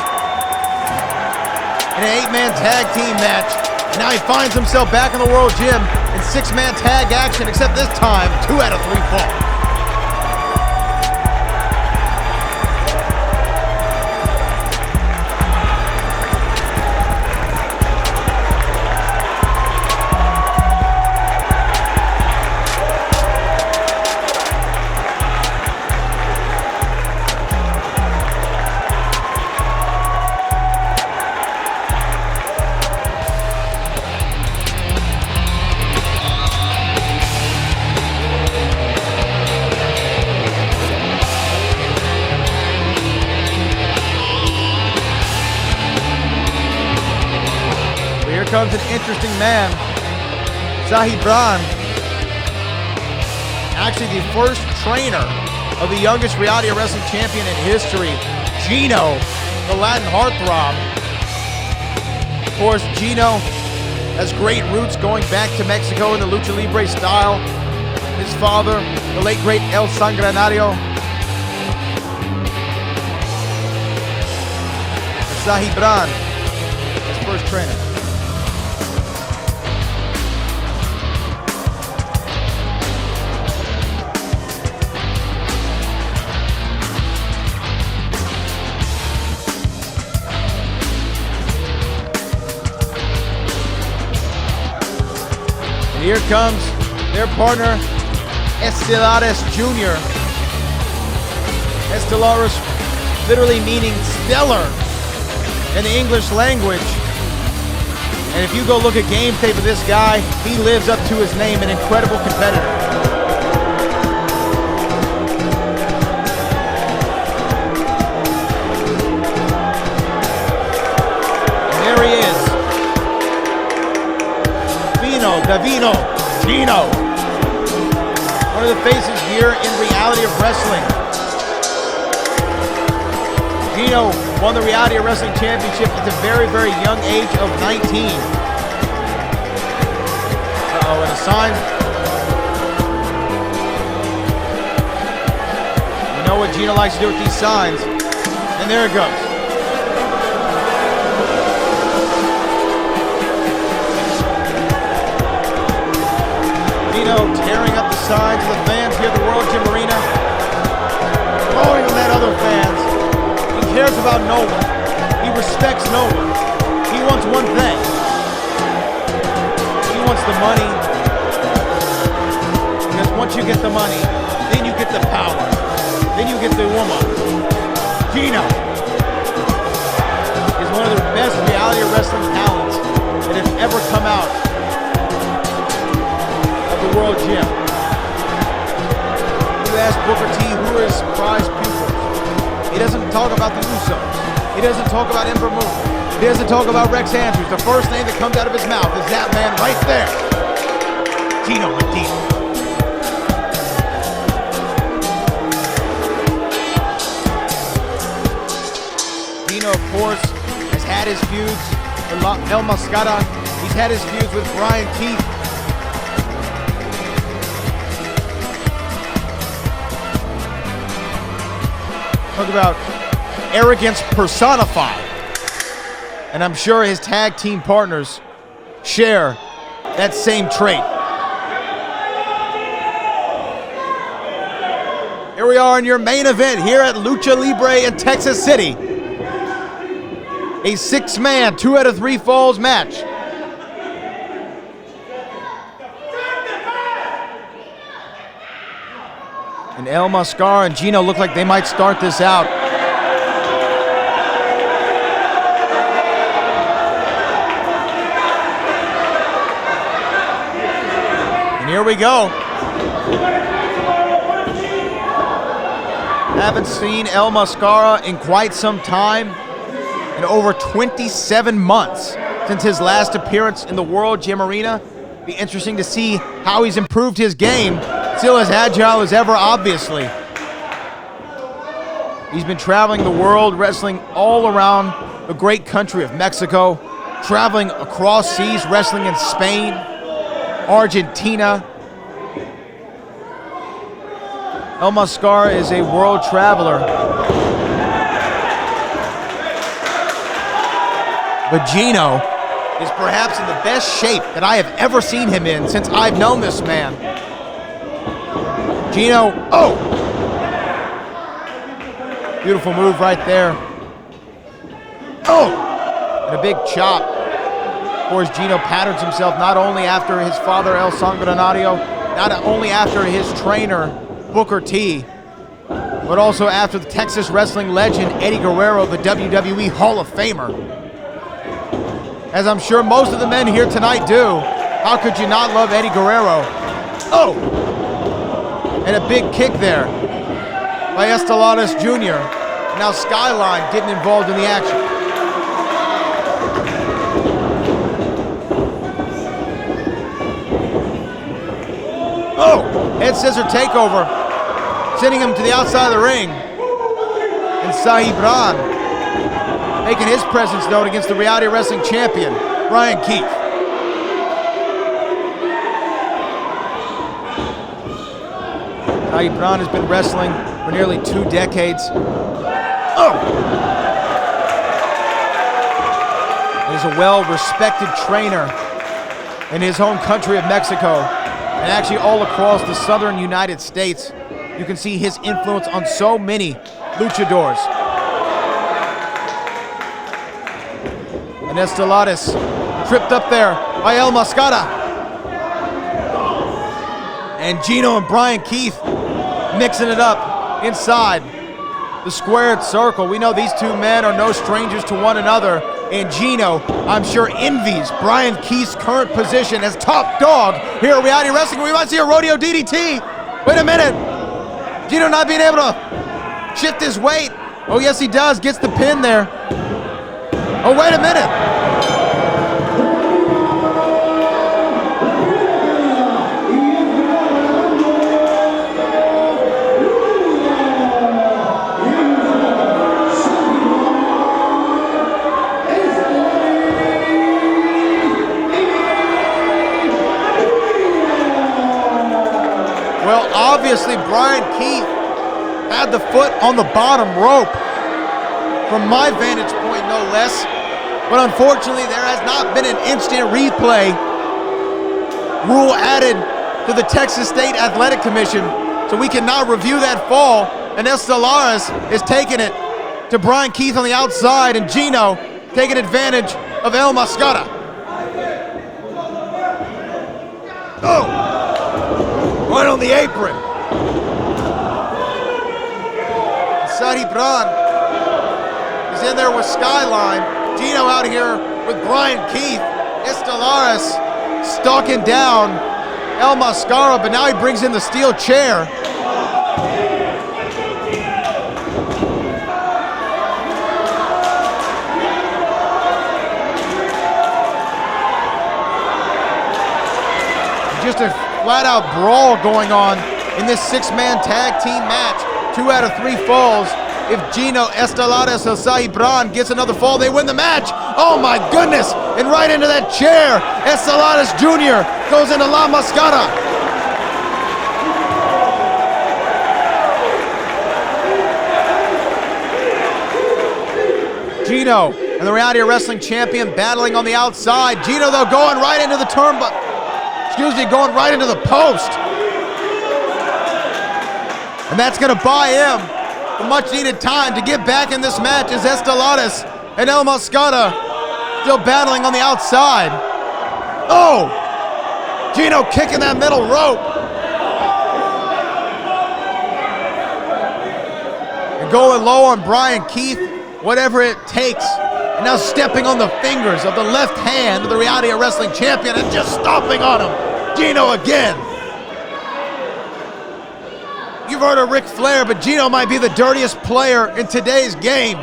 an 8-man tag team match. Now he finds himself back in the World Gym in 6-man tag action, except this time, 2 out of 3 fall. Comes an interesting man, Sajibran, actually the first trainer of the youngest Reality of Wrestling champion in history, Gino, the Latin heartthrob. Of course, Gino has great roots going back to Mexico in the Lucha Libre style. His father, the late great El Sanguinario. Sajibran, his first trainer. Here comes their partner, Estelaris Jr. Estelaris literally meaning stellar in the English language. And if you go look at game tape of this guy, he lives up to his name, an incredible competitor. And there he is. Davino, Gino, one of the faces here in Reality of Wrestling. Gino won the Reality of Wrestling Championship at the very, very young age of 19. Uh-oh, and a sign. You know what Gino likes to do with these signs. And there it goes. Gino tearing up the sides of the fans here at the World Gym Arena, blowing them at other fans. He cares about no one. He respects no one. He wants one thing, wants the money. Because once you get the money, then you get the power. Then you get the woman. Gino is one of the best reality wrestling talents that has ever come out of the World Gym. You ask Booker T who are his prize pupils. He doesn't talk about the Usos. He doesn't talk about Ember Moon. He doesn't talk about Rex Andrews. The first name that comes out of his mouth is that man right there, Gino Medina. Gino, of course, has had his feuds with El Mascara. He's had his feuds with Bryan Keith. Talk about arrogance personified. And I'm sure his tag team partners share that same trait. Here we are in your main event here at Lucha Libre in Texas City. A 6-man, 2 out of 3 falls match. And El Mascara and Gino look like they might start this out. And here we go. Haven't seen El Mascara in quite some time. In over 27 months since his last appearance in the World Gym Arena. Be interesting to see how he's improved his game. Still as agile as ever, obviously. He's been traveling the world, wrestling all around the great country of Mexico, traveling across seas, wrestling in Spain, Argentina. El Mascara is a world traveler. But Gino is perhaps in the best shape that I have ever seen him in since I've known this man. Gino, oh! Beautiful move right there. Oh! And a big chop. Of course, Gino patterns himself not only after his father, El Sanguinario, not only after his trainer, Booker T, but also after the Texas wrestling legend, Eddie Guerrero, the WWE Hall of Famer. As I'm sure most of the men here tonight do. How could you not love Eddie Guerrero? Oh! And a big kick there by Estelaris Jr. Now Skyline getting involved in the action. Oh! Head scissor takeover. Sending him to the outside of the ring. And Sajibran making his presence known against the reality wrestling champion, Bryan Keith. Sajibran has been wrestling for nearly 2 decades. Oh! He's a well-respected trainer in his home country of Mexico, and actually all across the southern United States. You can see his influence on so many luchadors. And Estelaris tripped up there by El Mascara. And Gino and Bryan Keith mixing it up inside the squared circle. We know these two men are no strangers to one another. And Gino, I'm sure, envies Bryan Keith's current position as top dog here at Reality Wrestling. We might see a rodeo DDT. Wait a minute. Gino not being able to shift his weight. Oh, yes, he does. Gets the pin there. Oh, wait a minute. Well, obviously, Bryan Keith had the foot on the bottom rope, from my vantage point, no less. But unfortunately, there has not been an instant replay rule added to the Texas State Athletic Commission, so we cannot review that fall. And Estelaris is taking it to Bryan Keith on the outside, and Gino taking advantage of El Mascara. Oh! Right on the apron. Sajibran is in there with Skyline. Gino out here with Bryan Keith. Estelaris stalking down El Mascara, but now he brings in the steel chair. Just a flat-out brawl going on in this six-man tag team match. 2 out of 3 falls. If Gino, Estelaris, or Sajibran gets another fall, they win the match. Oh my goodness! And right into that chair, Estelaris Jr. goes into La Mascara. Gino and the Reality of Wrestling champion battling on the outside. Gino, though, going right into the turnbuckle. Going right into the post. And that's going to buy him the much-needed time to get back in this match as Estelaris and El Mascara still battling on the outside. Oh! Gino kicking that middle rope. And going low on Bryan Keith, whatever it takes. And now stepping on the fingers of the left hand of the Reality of Wrestling champion and just stomping on him. Gino again. You've heard of Ric Flair, but Gino might be the dirtiest player in today's game.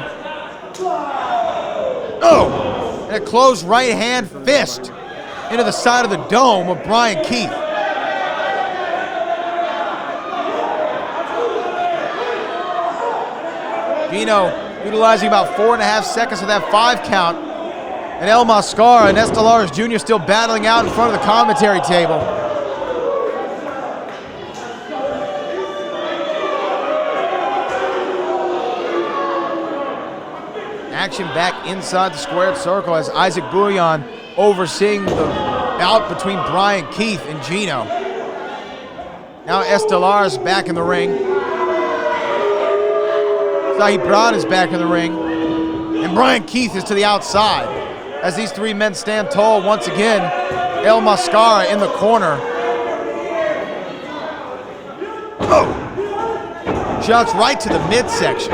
Oh! And a closed right hand fist into the side of the dome of Bryan Keith. Gino utilizing about 4.5 seconds of that 5 count. And El Mascara and Estelaris Jr. still battling out in front of the commentary table. Action back inside the squared circle as Isaac Bouillon overseeing the bout between Bryan Keith and Gino. Now Estelaris back in the ring. Sajibran is back in the ring. And Bryan Keith is to the outside. As these 3 men stand tall once again, El Mascara in the corner. Oh! Shots right to the midsection.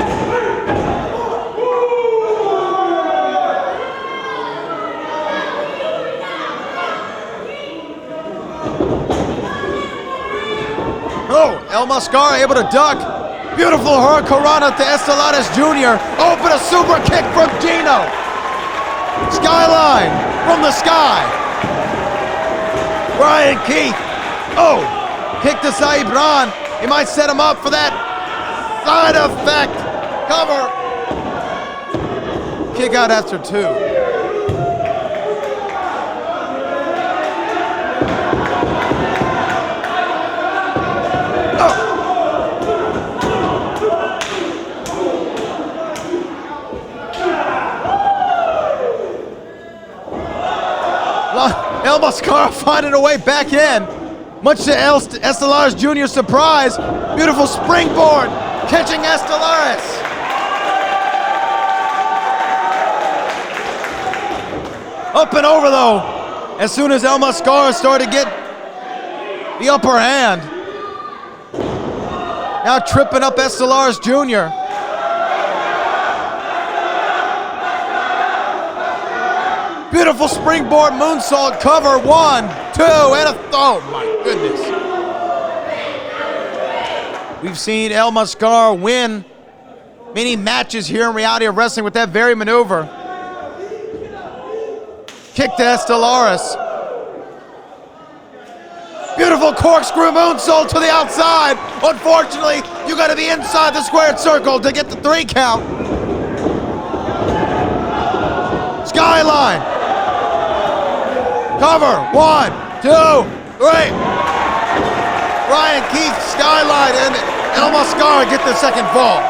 Oh, El Mascara able to duck. Beautiful Hurricanrana to Estelaris Jr. Open a super kick from Gino. Skyline from the sky. Bryan Keith. Oh, kick to Sajibran. He might set him up for that side effect. Cover. Kick out after 2. El Mascara finding a way back in. Much to Estelaris Jr.'s surprise. Beautiful springboard. Catching Estelaris. Up and over though. As soon as El Mascara started to get the upper hand. Now tripping up Estelaris Jr. Beautiful springboard moonsault cover. 1, 2, and a oh my goodness. We've seen El Mascara win many matches here in Reality of Wrestling with that very maneuver. Kick to Estelaris. Beautiful corkscrew moonsault to the outside. Unfortunately, you got to be inside the squared circle to get the 3 count. Skyline. Cover. 1, 2, 3. Bryan Keith, Skyline, and El Mascara get the second fall.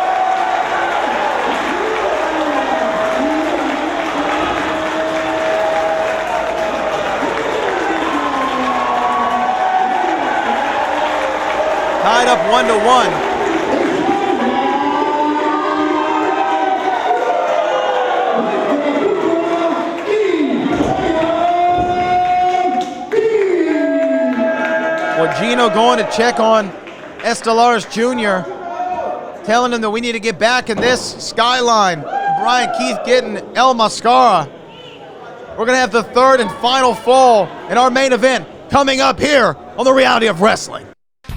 Tied up 1-1. Gino going to check on Estelaris Jr., telling him that we need to get back in this Skyline. Bryan Keith getting El Mascara. We're going to have the third and final fall in our main event coming up here on The Reality of Wrestling.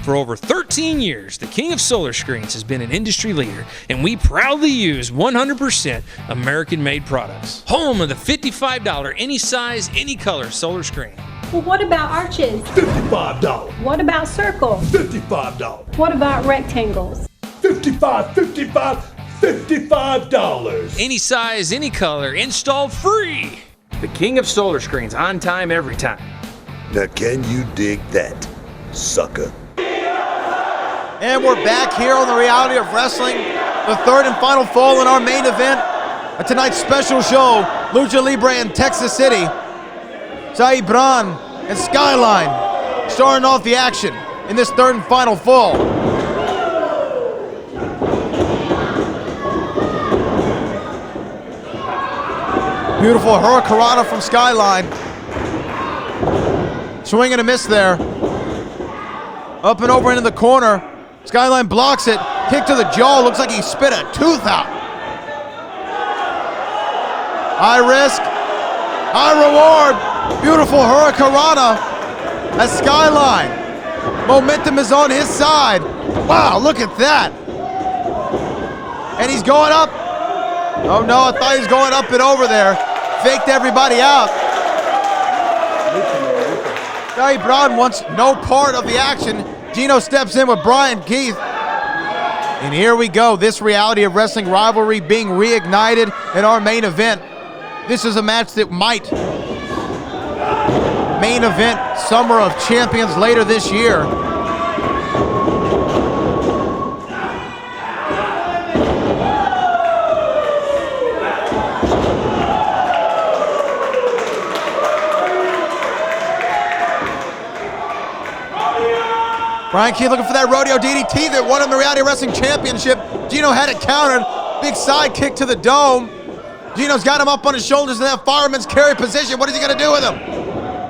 For over 13 years, the King of Solar Screens has been an industry leader, and we proudly use 100% American-made products. Home of the $55 any size, any color solar screen. Well, what about arches? $55. What about circles? $55. What about rectangles? $55. Any size, any color, installed free. The King of Solar Screens, on time, every time. Now can you dig that, sucker? And we're back here on The Reality of Wrestling, the third and final fall in our main event of tonight's special show, Lucha Libre in Texas City. Sajibran and Skyline starting off the action in this third and final fall. Beautiful Hurricanrana from Skyline. Swing and a miss there. Up and over into the corner. Skyline blocks it. Kick to the jaw. Looks like he spit a tooth out. High risk, high reward. Beautiful Hurricanrana at Skyline. Momentum is on his side. Wow, look at that. And he's going up. Oh no, I thought he was going up and over there. Faked everybody out. Brown wants no part of the action. Gino steps in with Bryan Keith. And here we go. This Reality of Wrestling rivalry being reignited in our main event. This is a match that might main event Summer of Champions later this year. Bryan Keith looking for that rodeo DDT that won him the Reality Wrestling Championship. Gino had it countered. Big side kick to the dome. Gino's got him up on his shoulders in that fireman's carry position. What is he going to do with him?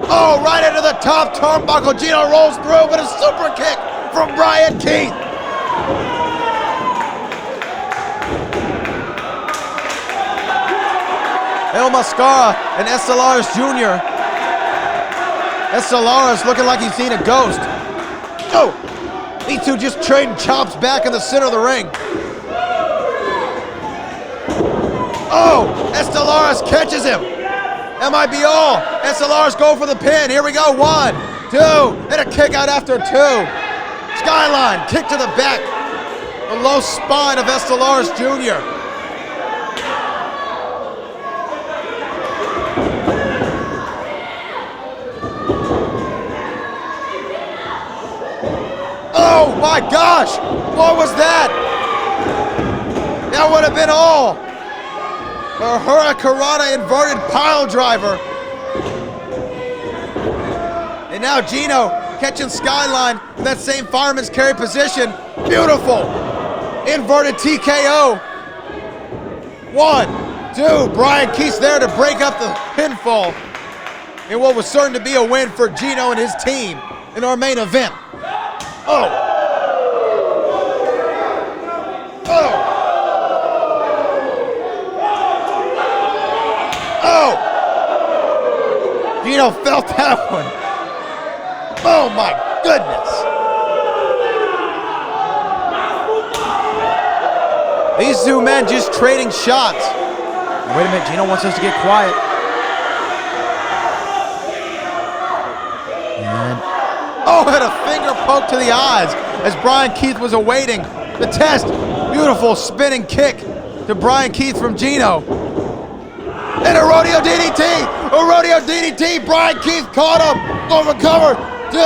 Oh, right into the top turnbuckle. Gino rolls through, but a super kick from Bryan Keith. El Mascara and Estelaris Jr. Estelaris looking like he's seen a ghost. Oh, these two just trading chops back in the center of the ring. Oh, Estelaris catches him. That might be all. Estelaris go for the pin. Here we go. 1, 2, and a kick out after 2. Skyline, kick to the back. The low spine of Estelaris Jr. Oh my gosh! What was that? That would have been all. A Hurricanrana inverted pile driver. And now Gino catching Skyline in that same fireman's carry position. Beautiful. Inverted TKO. 1, 2. Bryan Keith's there to break up the pinfall in what was certain to be a win for Gino and his team in our main event. Oh. Oh. Oh. Gino felt that one. Oh my goodness. These two men just trading shots. Wait a minute, Gino wants us to get quiet. And and a finger poke to the eyes as Bryan Keith was awaiting the test. Beautiful spinning kick to Bryan Keith from Gino. And a rodeo DDT! A rodeo DDT! Bryan Keith caught him! Going for cover! 2!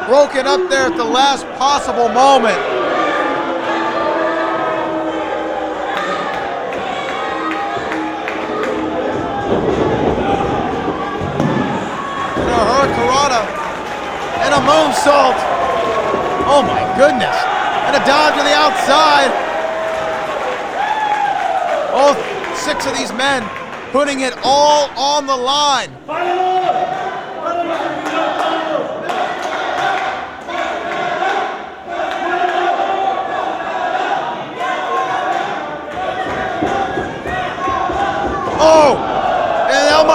Broken up there at the last possible moment. And a moonsault. Oh my goodness. And a dive to the outside. All 6 of these men putting it all on the line.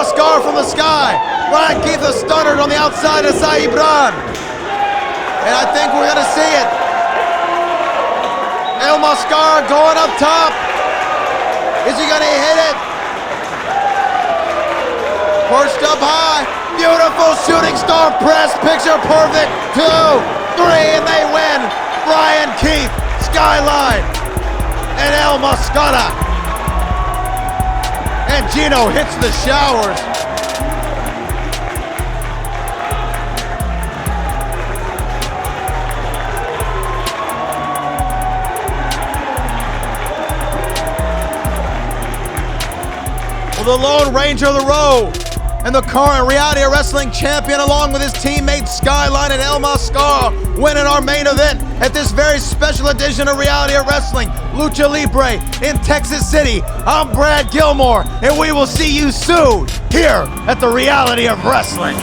Mascara from the sky. Ryan Keith a stunner on the outside of Sajibran. And I think we're gonna see it. El Mascara going up top. Is he gonna hit it? Perched up high. Beautiful shooting star press. Picture perfect. 2, 3, and they win. Ryan Keith, Skyline, and El Mascara. And Gino hits the showers. Well, the Lone Ranger of the Row and the current Reality of Wrestling champion, along with his teammates Skyline and El Mascara, winning our main event at this very special edition of Reality of Wrestling, Lucha Libre in Texas City. I'm Brad Gilmore, and we will see you soon here at the Reality of Wrestling.